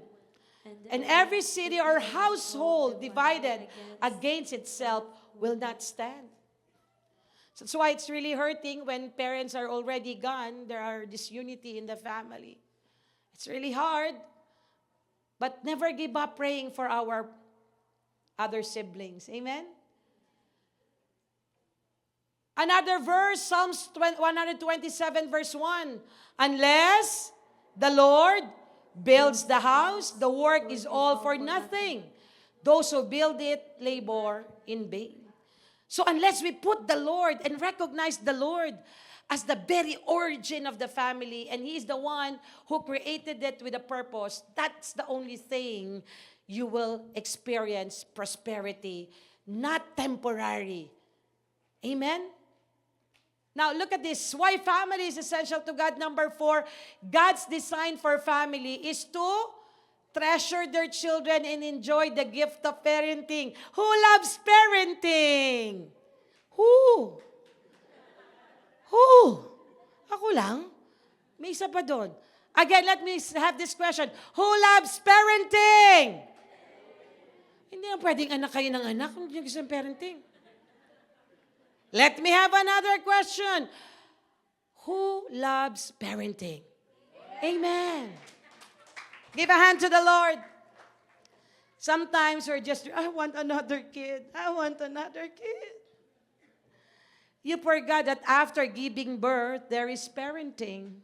And every city or household divided against itself will not stand. So that's why it's really hurting when parents are already gone. There are disunity in the family. It's really hard. But never give up praying for our other siblings. Amen? Another verse, Psalms 127 verse 1. Unless the Lord builds the house, the work is all for nothing. Those who build it labor in vain. So unless we put the Lord and recognize the Lord as the very origin of the family, and He is the one who created it with a purpose, that's the only thing you will experience prosperity, not temporary. Amen? Now, look at this. Why family is essential to God. Number 4, God's design for family is to treasure their children and enjoy the gift of parenting. Who loves parenting? Who? Who? Ako lang? May isa pa doon. Again, let me have this question. Who loves parenting? Hindi na pwedeng anak kayo ng anak kung hindi gusto ng parenting. Let me have another question. Who loves parenting? Amen. Give a hand to the Lord. Sometimes we're just, I want another kid. I want another kid. You forgot that after giving birth, there is parenting.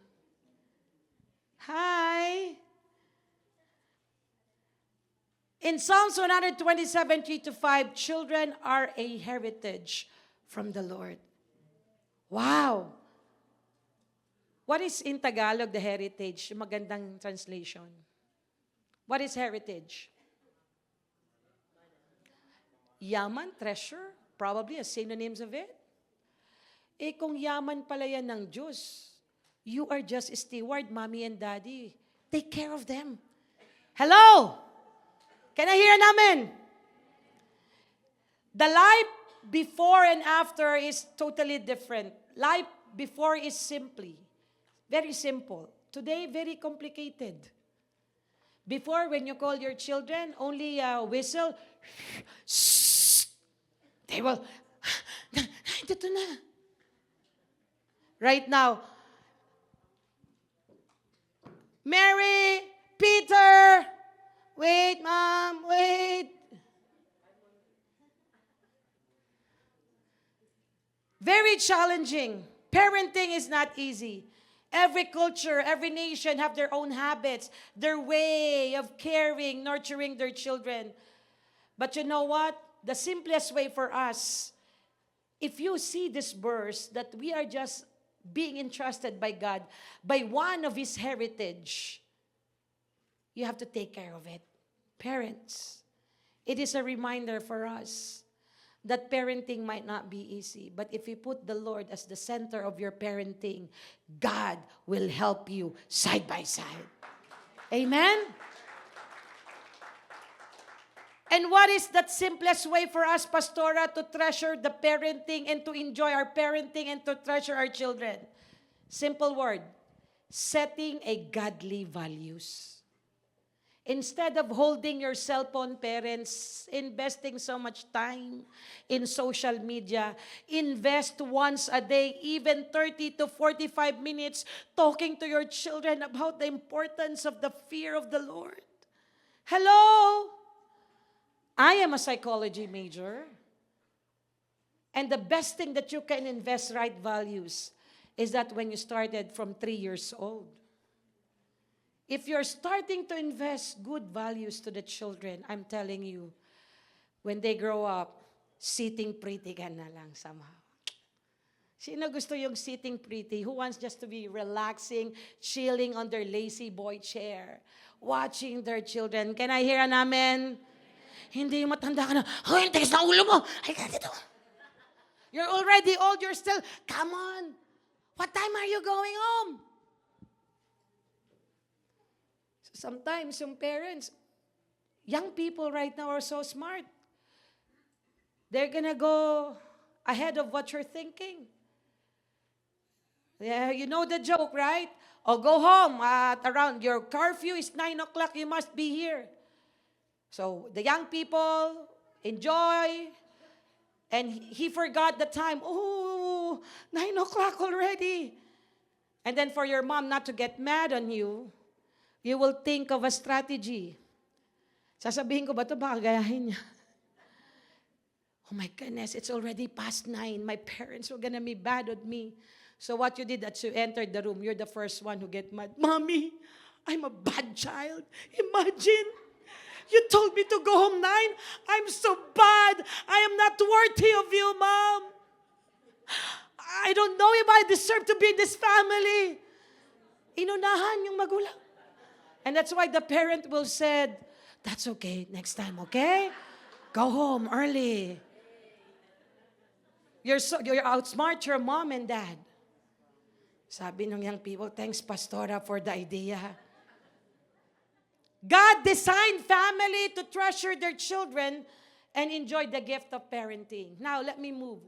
Hi. In Psalms 127, 3-5, children are a heritage from the Lord. Wow. What is in Tagalog, the heritage? Magandang translation. What is heritage? Yaman, treasure, probably as synonyms of it. Eh kung yaman pala yan ng Diyos, you are just a steward, mommy and daddy. Take care of them. Hello? Can I hear an amen? The life before and after is totally different. Life before is simply, very simple. Today, very complicated. Before, when you call your children, only whistle, they will, dito na. Right now, Mary, Peter, wait, Mom, wait. Very challenging. Parenting is not easy. Every culture, every nation have their own habits, their way of caring, nurturing their children. But you know what? The simplest way for us, if you see this verse, that we are just being entrusted by God, by one of His heritage, you have to take care of it. Parents, it is a reminder for us that parenting might not be easy. But if you put the Lord as the center of your parenting, God will help you side by side. Amen? And what is that simplest way for us, Pastora, to treasure the parenting and to enjoy our parenting and to treasure our children? Simple word, setting a godly values. Instead of holding your cell phone, parents, investing so much time in social media, invest once a day, even 30 to 45 minutes, talking to your children about the importance of the fear of the Lord. Hello? I am a psychology major. And the best thing that you can invest right values is that when you started from 3 years old. If you're starting to invest good values to the children, I'm telling you, when they grow up, sitting pretty ka na lang somehow. Sino gusto yung sitting pretty? Who wants just to be relaxing, chilling on their lazy boy chair, watching their children? Can I hear an amen? Hindi yung matanda ka na, hoy, tigas na ulo mo. Ay, dito. You're already old, you're still, come on. What time are you going home? Sometimes yung parents, young people right now are so smart. They're gonna go ahead of what you're thinking. Yeah, you know the joke, right? Oh, go home at around, your curfew is 9 o'clock, you must be here. So the young people enjoy, and he forgot the time. Oh, 9 o'clock already. And then for your mom not to get mad on you, you will think of a strategy. Sasabihin ko ba ito, baka gayahin niya. Oh my goodness, it's already past 9. My parents were gonna be bad on me. So what you did as you entered the room, you're the first one who get mad. Mommy, I'm a bad child. Imagine. You told me to go home 9. I'm so bad. I am not worthy of you, Mom. I don't know if I deserve to be in this family. Inunahan yung magulang. And that's why the parent will said, that's okay, next time, okay? Go home early. You outsmart your mom and dad. Sabi ng young people, thanks, Pastora, for the idea. God designed family to treasure their children and enjoy the gift of parenting. Now, let me move.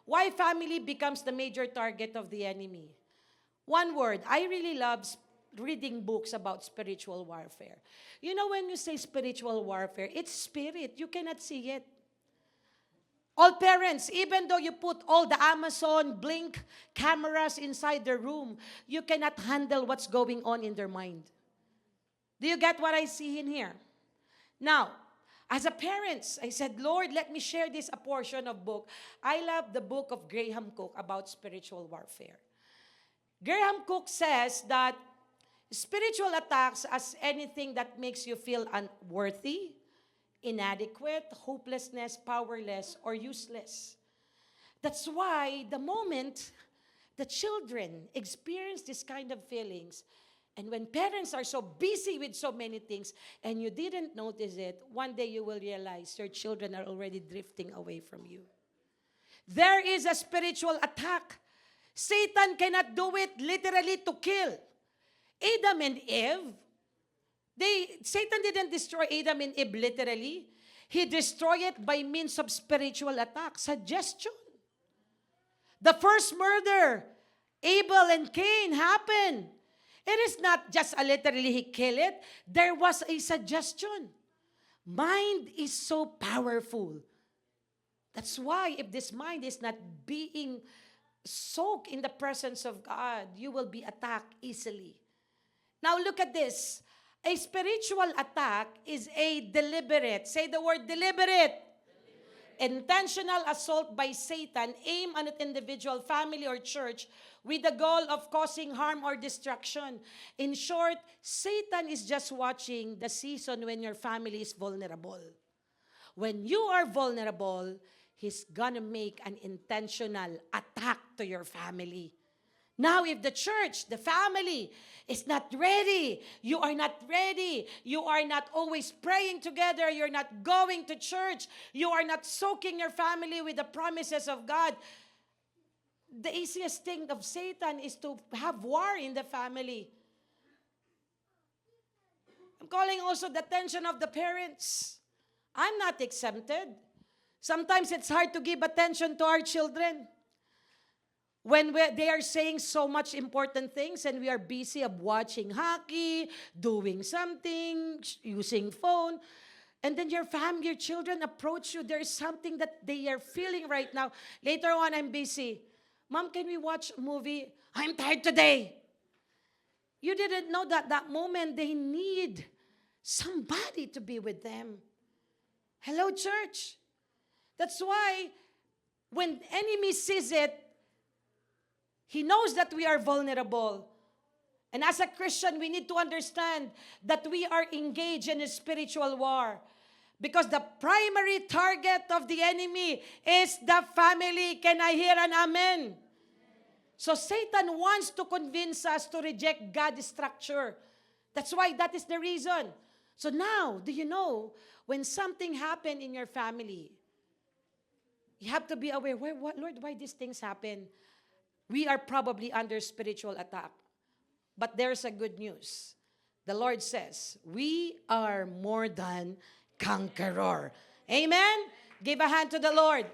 Why family becomes the major target of the enemy? One word, I really love reading books about spiritual warfare. You know, when you say spiritual warfare, it's spirit. You cannot see it. All parents, even though you put all the Amazon Blink cameras inside their room, you cannot handle what's going on in their mind. Do you get what I see in here? Now, as a parents, I said, Lord, let me share this a portion of book. I love the book of Graham Cook about spiritual warfare. Graham Cook says that spiritual attacks as anything that makes you feel unworthy, inadequate, hopelessness, powerless, or useless. That's why the moment the children experience this kind of feelings, and when parents are so busy with so many things, and you didn't notice it, one day you will realize your children are already drifting away from you. There is a spiritual attack. Satan cannot do it literally to kill. Adam and Eve, Satan didn't destroy Adam and Eve literally. He destroyed it by means of spiritual attack, suggestion. The first murder, Abel and Cain, happened. It is not just literally he killed it. There was a suggestion. Mind is so powerful. That's why if this mind is not being soaked in the presence of God, you will be attacked easily. Now look at this. A spiritual attack is a deliberate, say the word deliberate, intentional assault by Satan aimed at an individual, family, or church with the goal of causing harm or destruction. In short, Satan is just watching the season when your family is vulnerable. When you are vulnerable, he's gonna make an intentional attack to your family. Now, if the church, the family, is not ready, you are not ready, you are not always praying together, you're not going to church, you are not soaking your family with the promises of God, the easiest thing of Satan is to have war in the family. I'm calling also the attention of the parents. I'm not exempted. Sometimes it's hard to give attention to our children. When they are saying so much important things and we are busy of watching hockey, doing something, using phone, and then your family, your children approach you, there is something that they are feeling right now. Later on, I'm busy. Mom, can we watch a movie? I'm tired today. You didn't know that that moment they need somebody to be with them. Hello, church. That's why when enemy sees it, he knows that we are vulnerable. And as a Christian, we need to understand that we are engaged in a spiritual war. Because the primary target of the enemy is the family. Can I hear an amen? So Satan wants to convince us to reject God's structure. That's why that is the reason. So now, do you know, when something happened in your family, you have to be aware, Lord, why these things happen? We are probably under spiritual attack. But there's a good news. The Lord says, we are more than conqueror. Amen? Give a hand to the Lord.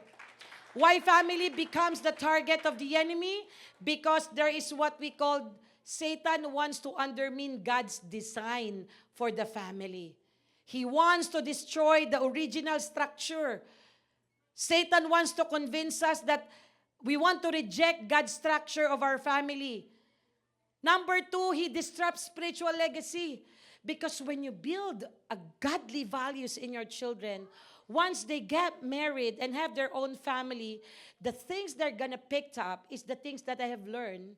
Why family becomes the target of the enemy? Because there is what we call, Satan wants to undermine God's design for the family. He wants to destroy the original structure. Satan wants to convince us that we want to reject God's structure of our family. Number 2, he disrupts spiritual legacy. Because when you build a godly values in your children, once they get married and have their own family, the things they're going to pick up is the things that I have learned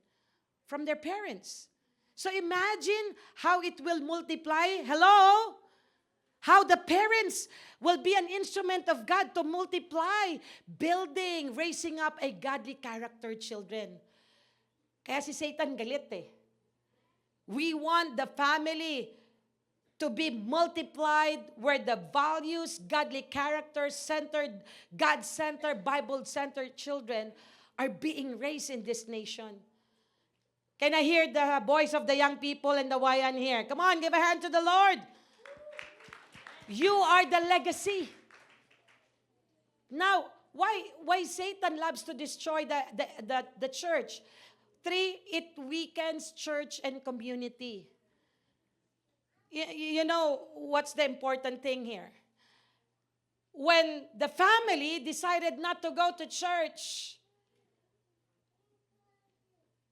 from their parents. So imagine how it will multiply. Hello? How the parents will be an instrument of God to multiply, building, raising up a godly character children. Kaya si Satan galit eh. We want the family to be multiplied where the values, godly character-centered, God-centered, Bible-centered children are being raised in this nation. Can I hear the voice of the young people and the YN here? Come on, give a hand to the Lord. You are the legacy. Now, Why Satan loves to destroy the church? 3, it weakens church and community. You know what's the important thing here? When the family decided not to go to church,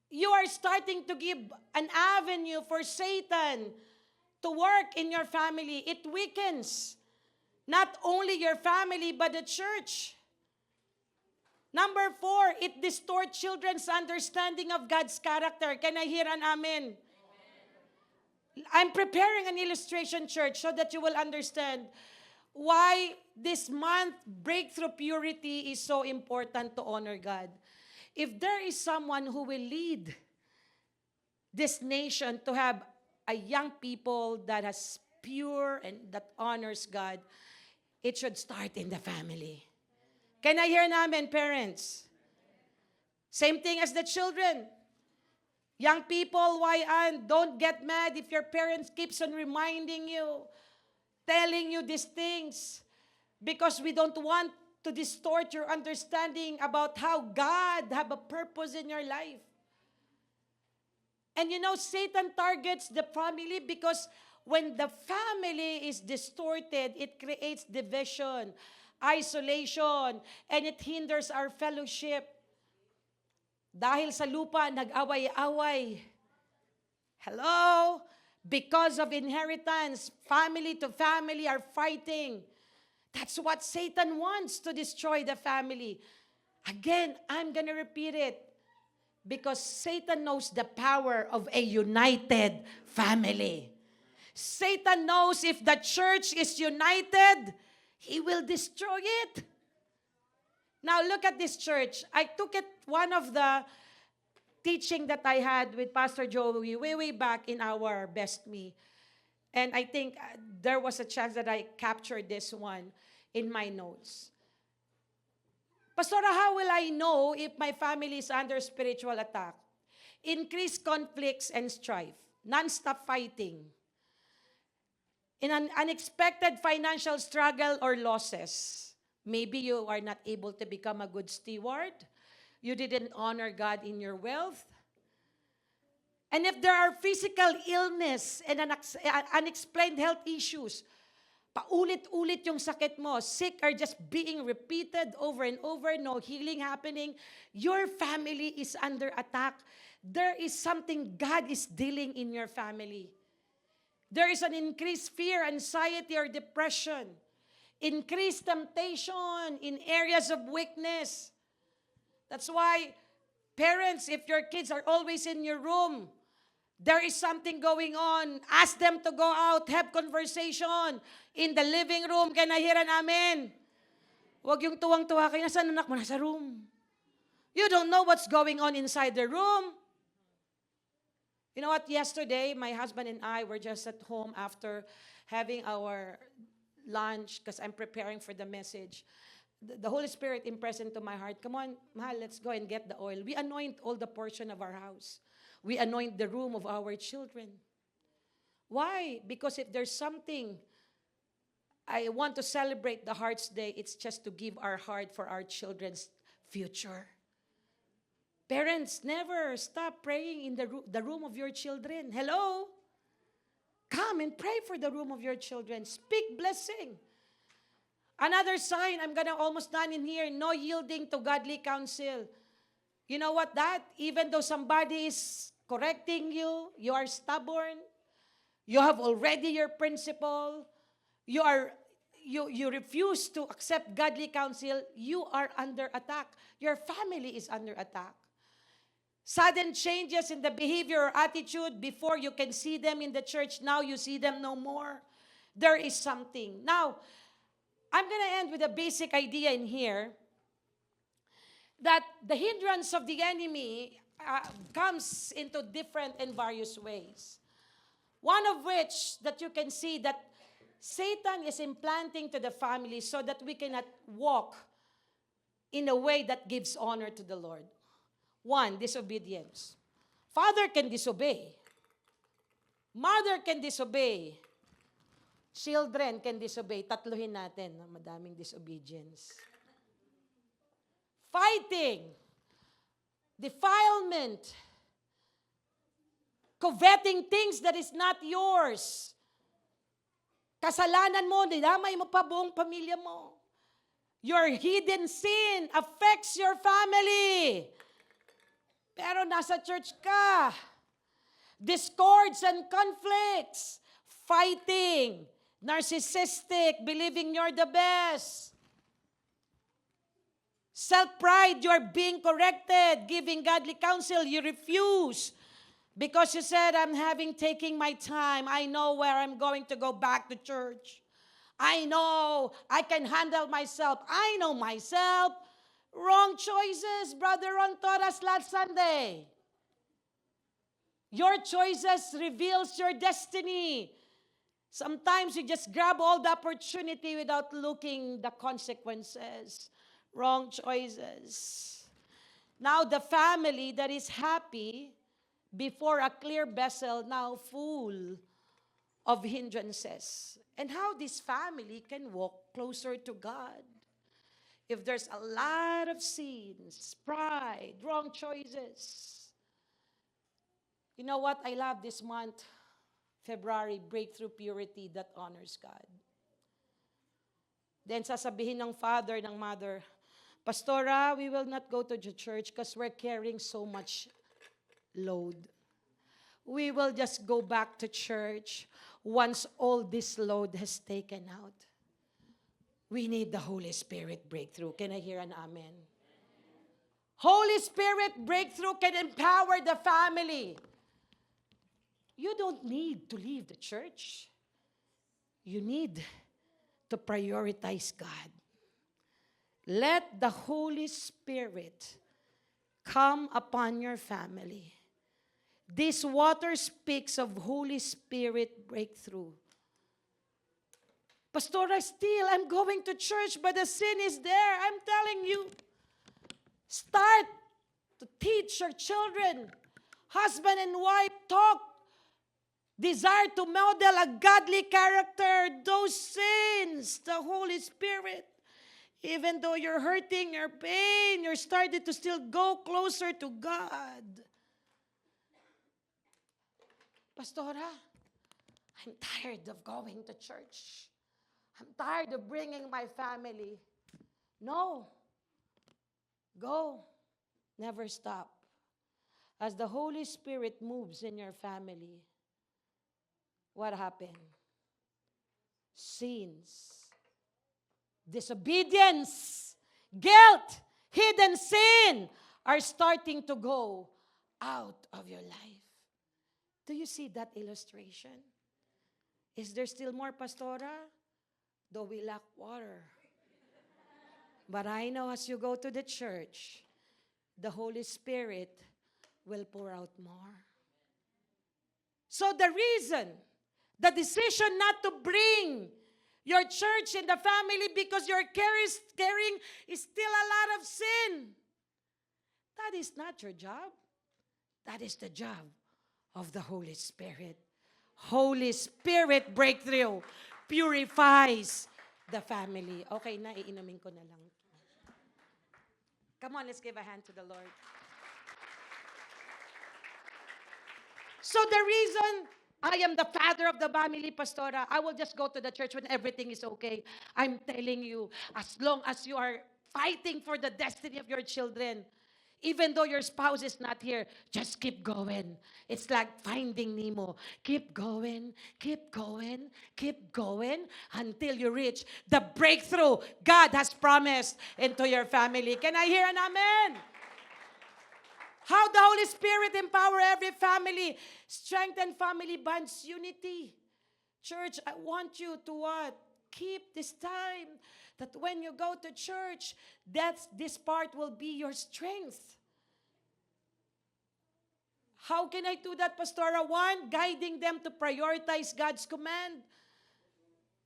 you are starting to give an avenue for Satan to work in your family. It weakens not only your family, but the church. Number 4, it distorts children's understanding of God's character. Can I hear an amen? I'm preparing an illustration, church, so that you will understand why this month, Breakthrough Purity, is so important to honor God. If there is someone who will lead this nation to have a young people that is pure and that honors God, it should start in the family. Can I hear an amen, parents? Same thing as the children. Young people, don't get mad if your parents keeps on reminding you, telling you these things, because we don't want to distort your understanding about how God have a purpose in your life. And you know, Satan targets the family because when the family is distorted, it creates division, isolation, and it hinders our fellowship. Dahil sa lupa, nag-away-away. Hello? Because of inheritance, family to family are fighting. That's what Satan wants, to destroy the family. Again, I'm going to repeat it. Because Satan knows the power of a united family. Satan knows if the church is united, he will destroy it. Now look at this church. I took it, one of the teaching that I had with Pastor Joey way back in our Best Me. And I think there was a chance that I captured this one in my notes. Pastora, how will I know if my family is under spiritual attack? Increased conflicts and strife, non-stop fighting, in an unexpected financial struggle or losses. Maybe you are not able to become a good steward. You didn't honor God in your wealth. And if there are physical illness and unexplained health issues, paulit-ulit yung sakit mo, sick are just being repeated over and over, no healing happening, your family is under attack. There is something God is dealing in your family. There is an increased fear, anxiety, or depression. Increased temptation in areas of weakness. That's why, parents, if your kids are always in your room, there is something going on. Ask them to go out, have conversation in the living room. Can I hear an amen? Huwag yung tuwang-tuwa kayo. Nasaan anak mo? Nasa room. You don't know what's going on inside the room. You know what? Yesterday, my husband and I were just at home after having our lunch because I'm preparing for the message. The Holy Spirit impressed into my heart, come on, mahal, let's go and get the oil. We anoint all the portion of our house. We anoint the room of our children. Why? Because if there's something I want to celebrate the Heart's Day, it's just to give our heart for our children's future. Parents, never stop praying in the room of your children. Hello? Come and pray for the room of your children. Speak blessing. Another sign, I'm gonna almost done in here, no yielding to godly counsel. You know what that? Even though somebody is correcting you, you are stubborn, you have already your principle, you refuse to accept godly counsel, you are under attack. Your family is under attack. Sudden changes in the behavior or attitude, before you can see them in the church, now you see them no more. There is something. Now, I'm going to end with a basic idea in here that the hindrance of the enemy comes into different and various ways. One of which that you can see that Satan is implanting to the family so that we cannot walk in a way that gives honor to the Lord. One, disobedience. Father can disobey. Mother can disobey. Children can disobey. Tatluhin natin na madaming disobedience. fighting, defilement, coveting things that is not yours. Kasalanan mo, nilamay mo pa buong pamilya mo. Your hidden sin affects your family. Pero nasa church ka. Discords and conflicts, fighting, narcissistic, believing you're the best. Self-pride, you're being corrected. Giving godly counsel, you refuse. Because you said, taking my time. I know where I'm going to go back to church. I know I can handle myself. I know myself. Wrong choices, Brother Ron taught us last Sunday. Your choices reveals your destiny. Sometimes you just grab all the opportunity without looking the consequences. Wrong choices. Now the family that is happy before a clear vessel now full of hindrances. And how this family can walk closer to God. If there's a lot of sins, pride, wrong choices. You know what? I love this month, February, Breakthrough Purity that honors God. Then sasabihin ng father, ng mother, Pastora, we will not go to the church because we're carrying so much load. We will just go back to church once all this load has taken out. We need the Holy Spirit breakthrough. Can I hear an amen? Holy Spirit breakthrough can empower the family. You don't need to leave the church. You need to prioritize God. Let the Holy Spirit come upon your family. This water speaks of Holy Spirit breakthrough. Pastora, still, I'm going to church, but the sin is there. I'm telling you, start to teach your children. Husband and wife, talk. Desire to model a godly character. Those sins, the Holy Spirit. Even though you're hurting, you're pain, you're starting to still go closer to God. Pastora, I'm tired of going to church. I'm tired of bringing my family. No. Go. Never stop. As the Holy Spirit moves in your family, what happened? Sins, disobedience, guilt, hidden sin are starting to go out of your life. Do you see that illustration? Is there still more, Pastora? Though we lack water. But I know as you go to the church, the Holy Spirit will pour out more. So the reason, the decision not to bring your church in the family because you're carrying is still a lot of sin. That is not your job. That is the job of the Holy Spirit. Holy Spirit breakthrough purifies the family. Okay na, iinumin ko na lang. Come on, let's give a hand to the Lord. So the reason I am the father of the family, Pastora, I will just go to the church when everything is okay. I'm telling you, as long as you are fighting for the destiny of your children, even though your spouse is not here, just keep going. It's like finding Nemo. Keep going, keep going, keep going until you reach the breakthrough God has promised into your family. Can I hear an amen? How the Holy Spirit empower every family, strengthen family bonds, unity. Church, I want you to what? Keep this time that when you go to church, this part will be your strength. How can I do that, Pastora? One, guiding them to prioritize God's command.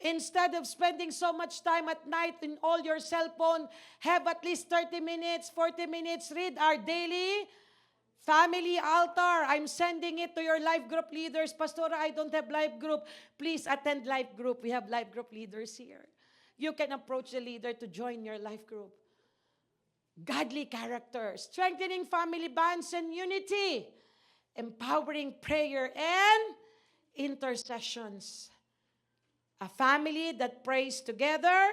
Instead of spending so much time at night in all your cell phone, have at least 30 minutes, 40 minutes, read our daily family altar. I'm sending it to your life group leaders. Pastora, I don't have life group. Please attend life group. We have life group leaders here. You can approach the leader to join your life group. godly character, strengthening family bonds and unity, empowering prayer and intercessions. A family that prays together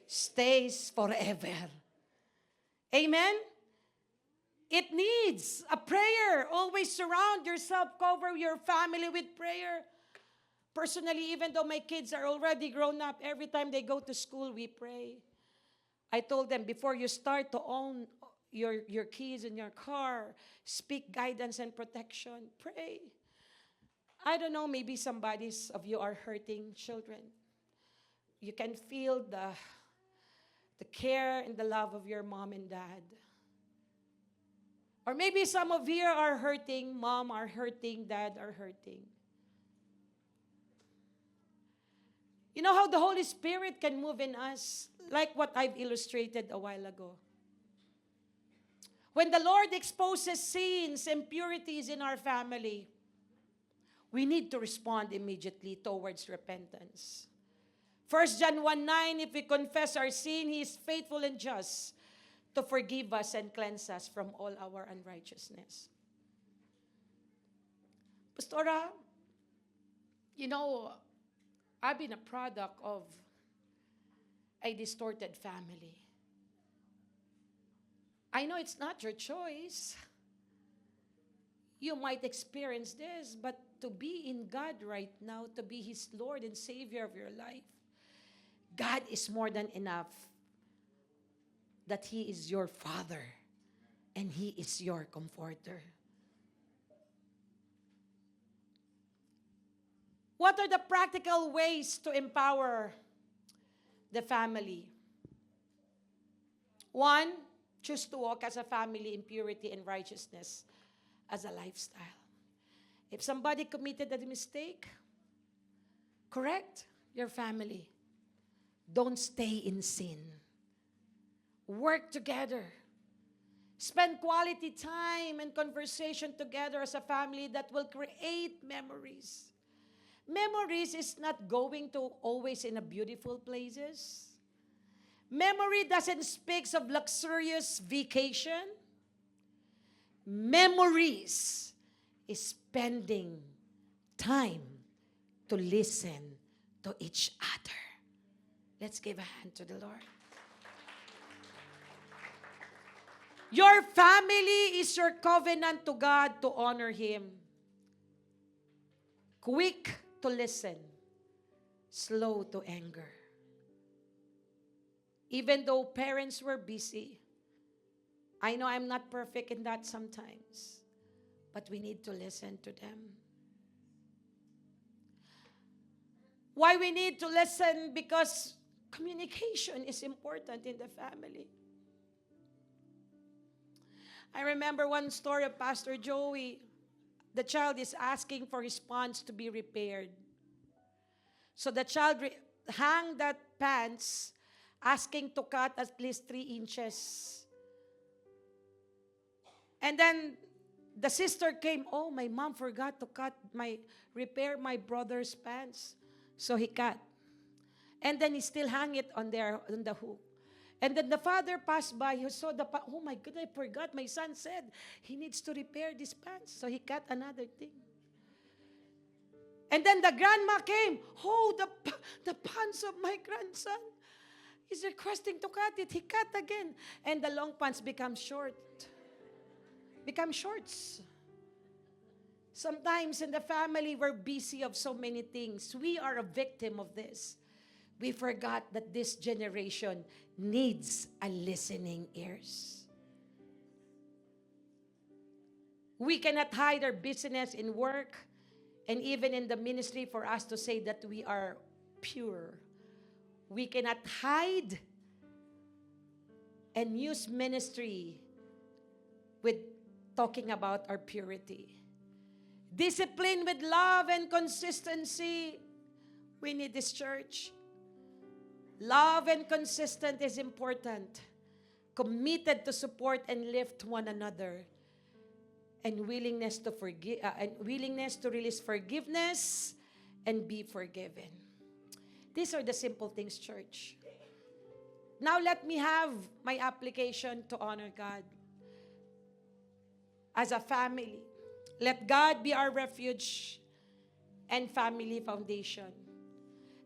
stays forever. Amen? It needs a prayer. Always surround yourself, cover your family with prayer. Personally, even though my kids are already grown up, every time they go to school, we pray. I told them, before you start to own your keys in your car, speak guidance and protection. Pray. I don't know, maybe somebody's of you are hurting children. You can feel the care and the love of your mom and dad. Or maybe some of you are hurting, mom are hurting, dad are hurting. You know how the Holy Spirit can move in us, like what I've illustrated a while ago. When the Lord exposes sins, impurities in our family, we need to respond immediately towards repentance. 1 John 1:9, if we confess our sin, He is faithful and just to forgive us and cleanse us from all our unrighteousness. Pastora, you know, I've been a product of a distorted family. I know it's not your choice. You might experience this, but to be in God right now, to be His Lord and Savior of your life, God is more than enough that He is your Father and He is your comforter. What are the practical ways to empower the family? 1, choose to walk as a family in purity and righteousness as a lifestyle. If somebody committed a mistake, correct your family. Don't stay in sin. Work together. Spend quality time and conversation together as a family that will create memories. Memories is not going to always in a beautiful places. Memory doesn't speak of luxurious vacation. Memories is spending time to listen to each other. Let's give a hand to the Lord. Your family is your covenant to God to honor Him. Quick to listen, slow to anger. Even though parents were busy, I know I'm not perfect in that sometimes, but we need to listen to them. Why we need to listen? Because communication is important in the family. I remember one story of Pastor Joey. The child is asking for his pants to be repaired. So the child hang that pants, asking to cut at least 3 inches. And then the sister came, oh, my mom forgot to repair my brother's pants. So he cut. And then he still hung it on the hook. And then the father passed by, he saw oh my God, I forgot, my son said he needs to repair these pants. So he cut another thing. And then the grandma came, oh, the pants of my grandson. He's requesting to cut it. He cut again. And the long pants become shorts. Sometimes in the family, we're busy of so many things. We are a victim of this. We forgot that this generation needs a listening ears. We cannot hide our business in work and even in the ministry for us to say that we are pure. We cannot hide and use ministry with talking about our purity. Discipline with love and consistency. We need this church. Love and consistent is important. Committed to support and lift one another. And willingness to forgive, and willingness to release forgiveness and be forgiven. These are the simple things, church. Now let me have my application to honor God. As a family, let God be our refuge and family foundation.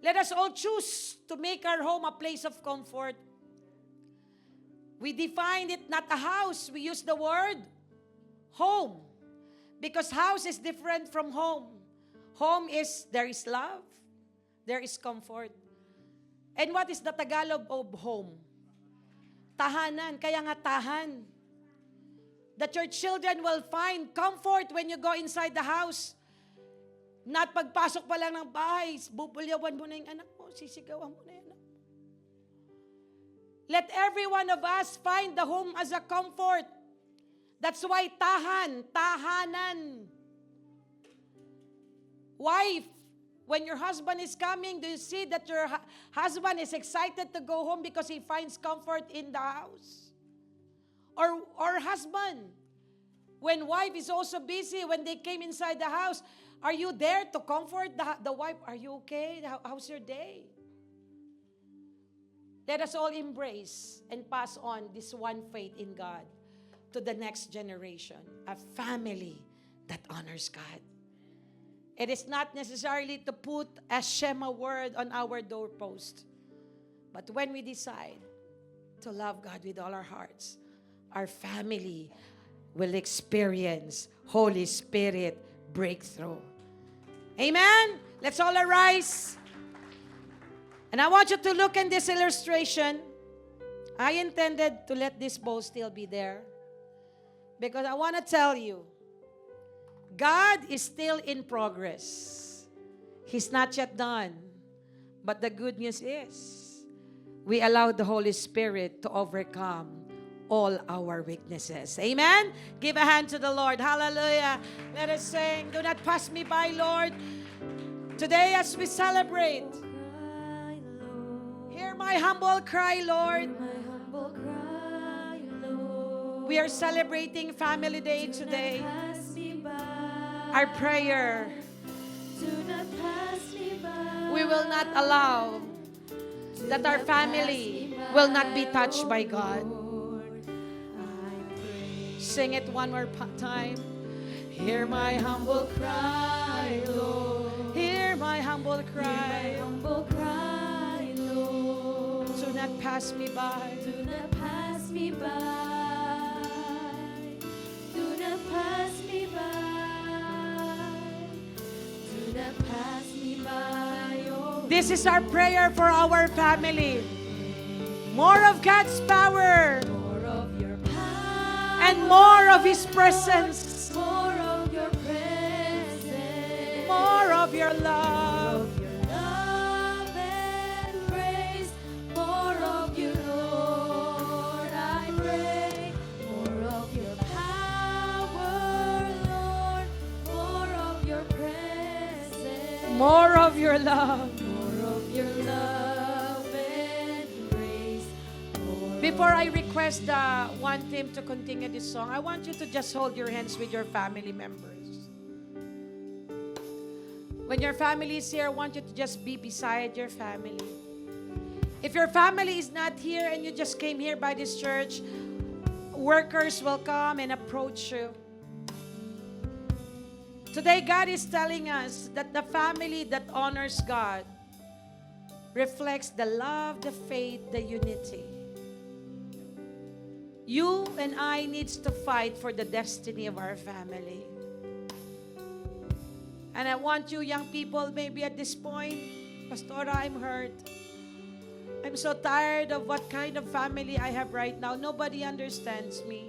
Let us all choose to make our home a place of comfort. We define it not a house. We use the word home. Because house is different from home. Home is, there is love, there is comfort. And what is the Tagalog of home? Tahanan. Kaya nga tahan. That your children will find comfort when you go inside the house. Not pagpasok pa lang ng bahay, bubulyawan mo na yung anak mo, sisigawan mo na yung anak mo. Let every one of us find the home as a comfort. That's why tahanan. Wife, when your husband is coming, do you see that your husband is excited to go home because he finds comfort in the house? Or husband, when wife is also busy, when they came inside the house, are you there to comfort the wife? Are you okay? How's your day? Let us all embrace and pass on this one faith in God to the next generation. A family that honors God. It is not necessarily to put a Shema word on our doorpost. But when we decide to love God with all our hearts, our family will experience Holy Spirit breakthrough. Amen? Let's all arise. And I want you to look in this illustration. I intended to let this bowl still be there because I want to tell you, God is still in progress. He's not yet done. But the good news is, we allow the Holy Spirit to overcome all our weaknesses. Amen? Give a hand to the Lord. Hallelujah. Let us sing, do not pass me by, Lord. Today as we celebrate, hear my humble cry, Lord. We are celebrating Family Day today. Our prayer, we will not allow that our family will not be touched by God. Sing it one more time. Hear my humble cry, Lord. Hear my humble cry. Do not pass me by. Do not pass me by. Do not pass me by. Do not pass me by. Oh, This is our prayer for our family. More of God's power more of your power and more of His presence. more of your presence, More of your more love. of your love and grace, more of you, Lord, I pray. More of your power, Lord, more of your presence, More of your love. more of your love and grace. More Before I request the one team to continue this song, I want you to just hold your hands with your family members. When your family is here, I want you to just be beside your family. If your family is not here and you just came here by this church, workers will come and approach you. Today, God is telling us that the family that honors God reflects the love, the faith, the unity. You and I needs to fight for the destiny of our family. And I want you young people, maybe at this point, Pastora, I'm hurt. I'm so tired of what kind of family I have right now. Nobody understands me.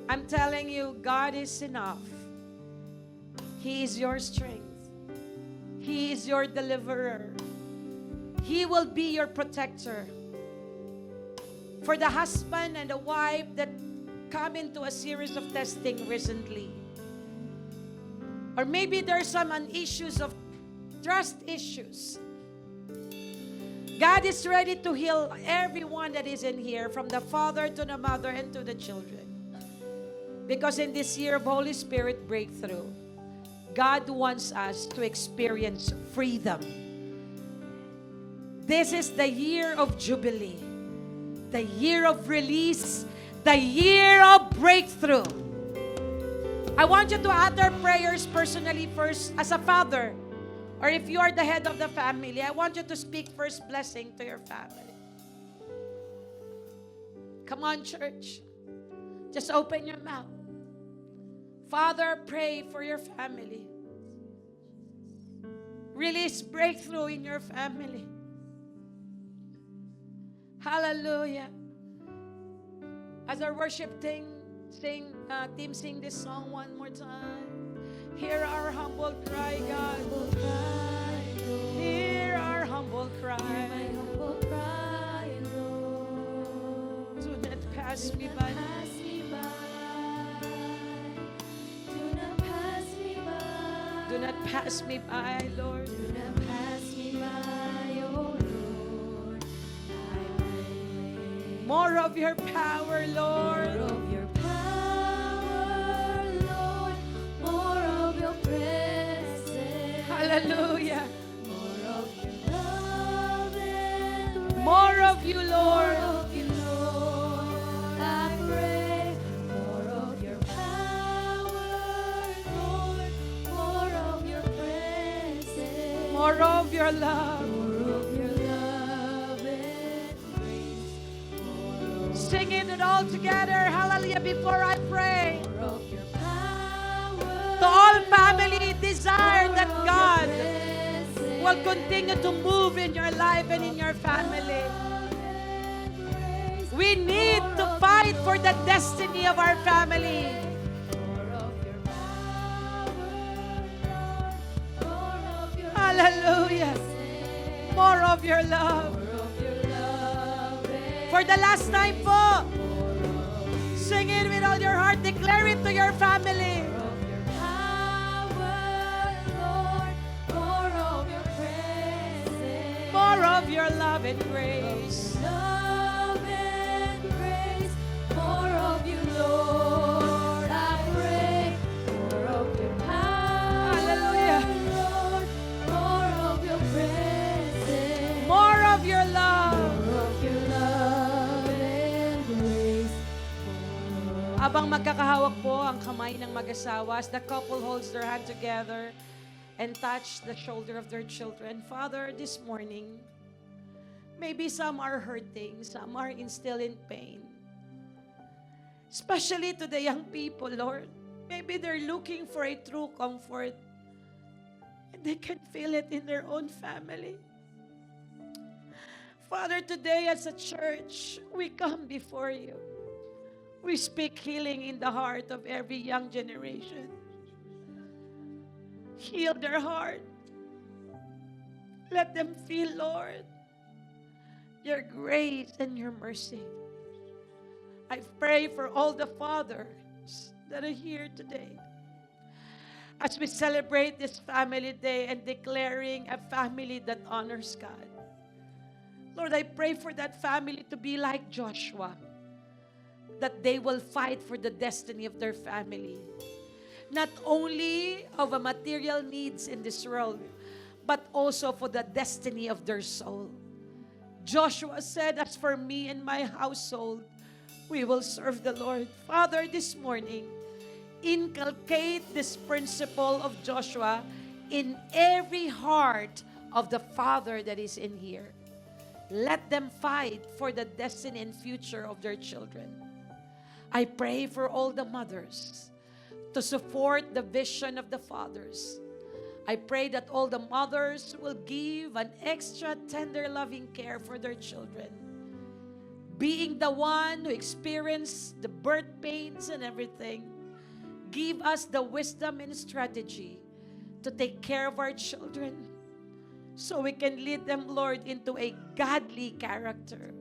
I'm telling you, God is enough. He is your strength. He is your deliverer. He will be your protector. For the husband and the wife that come into a series of testing recently, or maybe there's some issues of trust issues, God is ready to heal everyone that is in here, from the father to the mother and to the children. Because in this year of Holy Spirit breakthrough, God wants us to experience freedom. This is the year of Jubilee, the year of release, the year of breakthrough. I want you to utter prayers personally first as a father, or if you are the head of the family, I want you to speak first blessing to your family. Come on, church. Just open your mouth. Father, pray for your family. Release breakthrough in your family. Hallelujah. As our worship team sing this song one more time. Hear our humble cry, God. Hear our humble cry. Do not pass me by. Do not pass me by, Lord. Do not pass me by, oh Lord. I pray. More of your power, Lord. More of your power, Lord. More of your presence. Hallelujah. More of your love and More of you, Lord. more of you, Lord. I pray. More of your power, Lord. More of your presence. More of your love. More of your love and grace. More of Singing it all together. Hallelujah. Before I pray. more of your power. To all family, desire that More of God your presence. will continue to move in your life and in your family. Love and grace. We need to fight for the destiny of our family. More of your power, Lord. More of your Hallelujah. presence. More of your love. More of your love and For the last time po, sing it with all your heart. Declare it to your family. more of your power, Lord. More of your presence. More of your love and grace. Love and grace. More of you, Lord. I pray. More of your power, Hallelujah. Lord. More of your presence. More of your love. More of your love and grace. More of Abang magkakahawak po ang kamay ng mag-asawa as the couple holds their hand together and touch the shoulder of their children. Father, this morning, maybe some are hurting, some are still in pain. Especially to the young people, Lord. Maybe they're looking for a true comfort and they can feel it in their own family. Father, today as a church, we come before you. We speak healing in the heart of every young generation. Heal their heart. Let them feel, Lord, your grace and your mercy. I pray for all the fathers that are here today. As we celebrate this family day and declaring a family that honors God. Lord, I pray for that family to be like Joshua, that they will fight for the destiny of their family. Not only of a material needs in this world, but also for the destiny of their soul. Joshua said, as for me and my household, we will serve the Lord. Father, this morning, inculcate this principle of Joshua in every heart of the father that is in here. Let them fight for the destiny and future of their children. I pray for all the mothers to support the vision of the fathers. I pray that all the mothers will give an extra tender, loving care for their children. Being the one who experienced the birth pains and everything, give us the wisdom and strategy to take care of our children so we can lead them, Lord, into a godly character.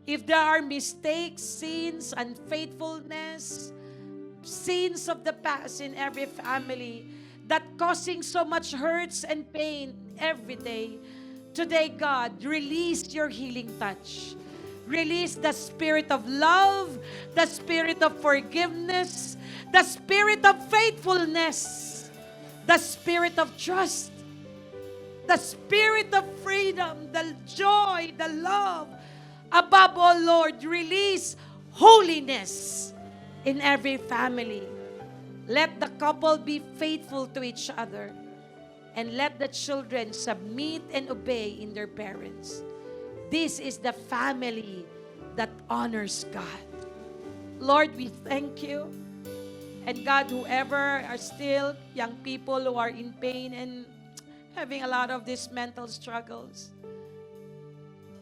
If there are mistakes, sins, unfaithfulness, sins of the past in every family that causing so much hurts and pain every day, today, God, release your healing touch. Release the spirit of love, the spirit of forgiveness, the spirit of faithfulness, the spirit of trust. the spirit of freedom, the joy, the love. Above all, Lord, release holiness in every family. Let the couple be faithful to each other. And let the children submit and obey in their parents. This is the family that honors God. Lord, we thank you. And God, whoever are still young people who are in pain and having a lot of these mental struggles,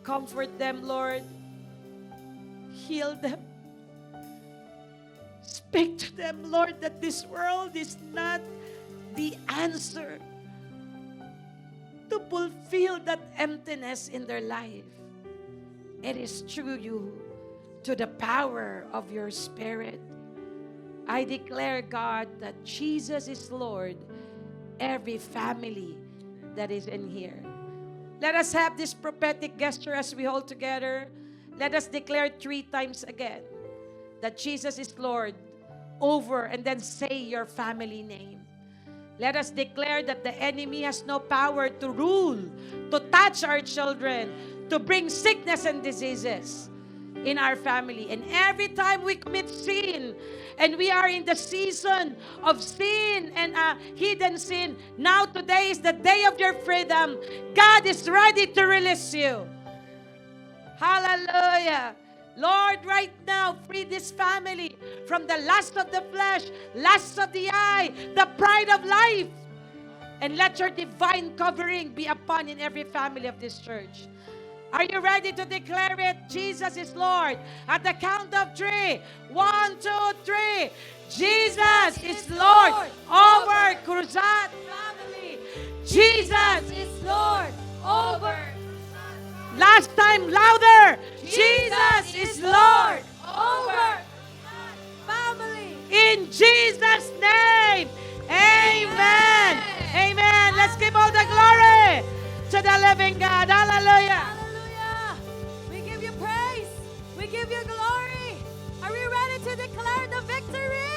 comfort them, Lord. Heal them. Speak to them, Lord, that this world is not the answer to fulfill that emptiness in their life. It is through you, to the power of your Spirit. I declare, God, that Jesus is Lord, every family that is in here. Let us have this prophetic gesture as we hold together. Let us declare 3 times again that Jesus is Lord over, and then say your family name. Let us declare that the enemy has no power to rule, to touch our children, to bring sickness and diseases in our family. And every time we commit sin, and we are in the season of sin and hidden sin, now today is the day of your freedom. God is ready to release you. Hallelujah. Lord, right now, free this family from the lust of the flesh, lust of the eye, the pride of life. And let your divine covering be upon in every family of this church. Are you ready to declare it? Jesus is Lord. At the count of 3. 1, 2, 3. Jesus is Lord over Cruzat family. Jesus is Lord over. Last time, louder. Jesus is Lord over family. in Jesus' name. Amen. Amen. Let's give all the glory to the living God. Hallelujah. Hallelujah. We give you praise. We give you glory. Are we ready to declare the victory?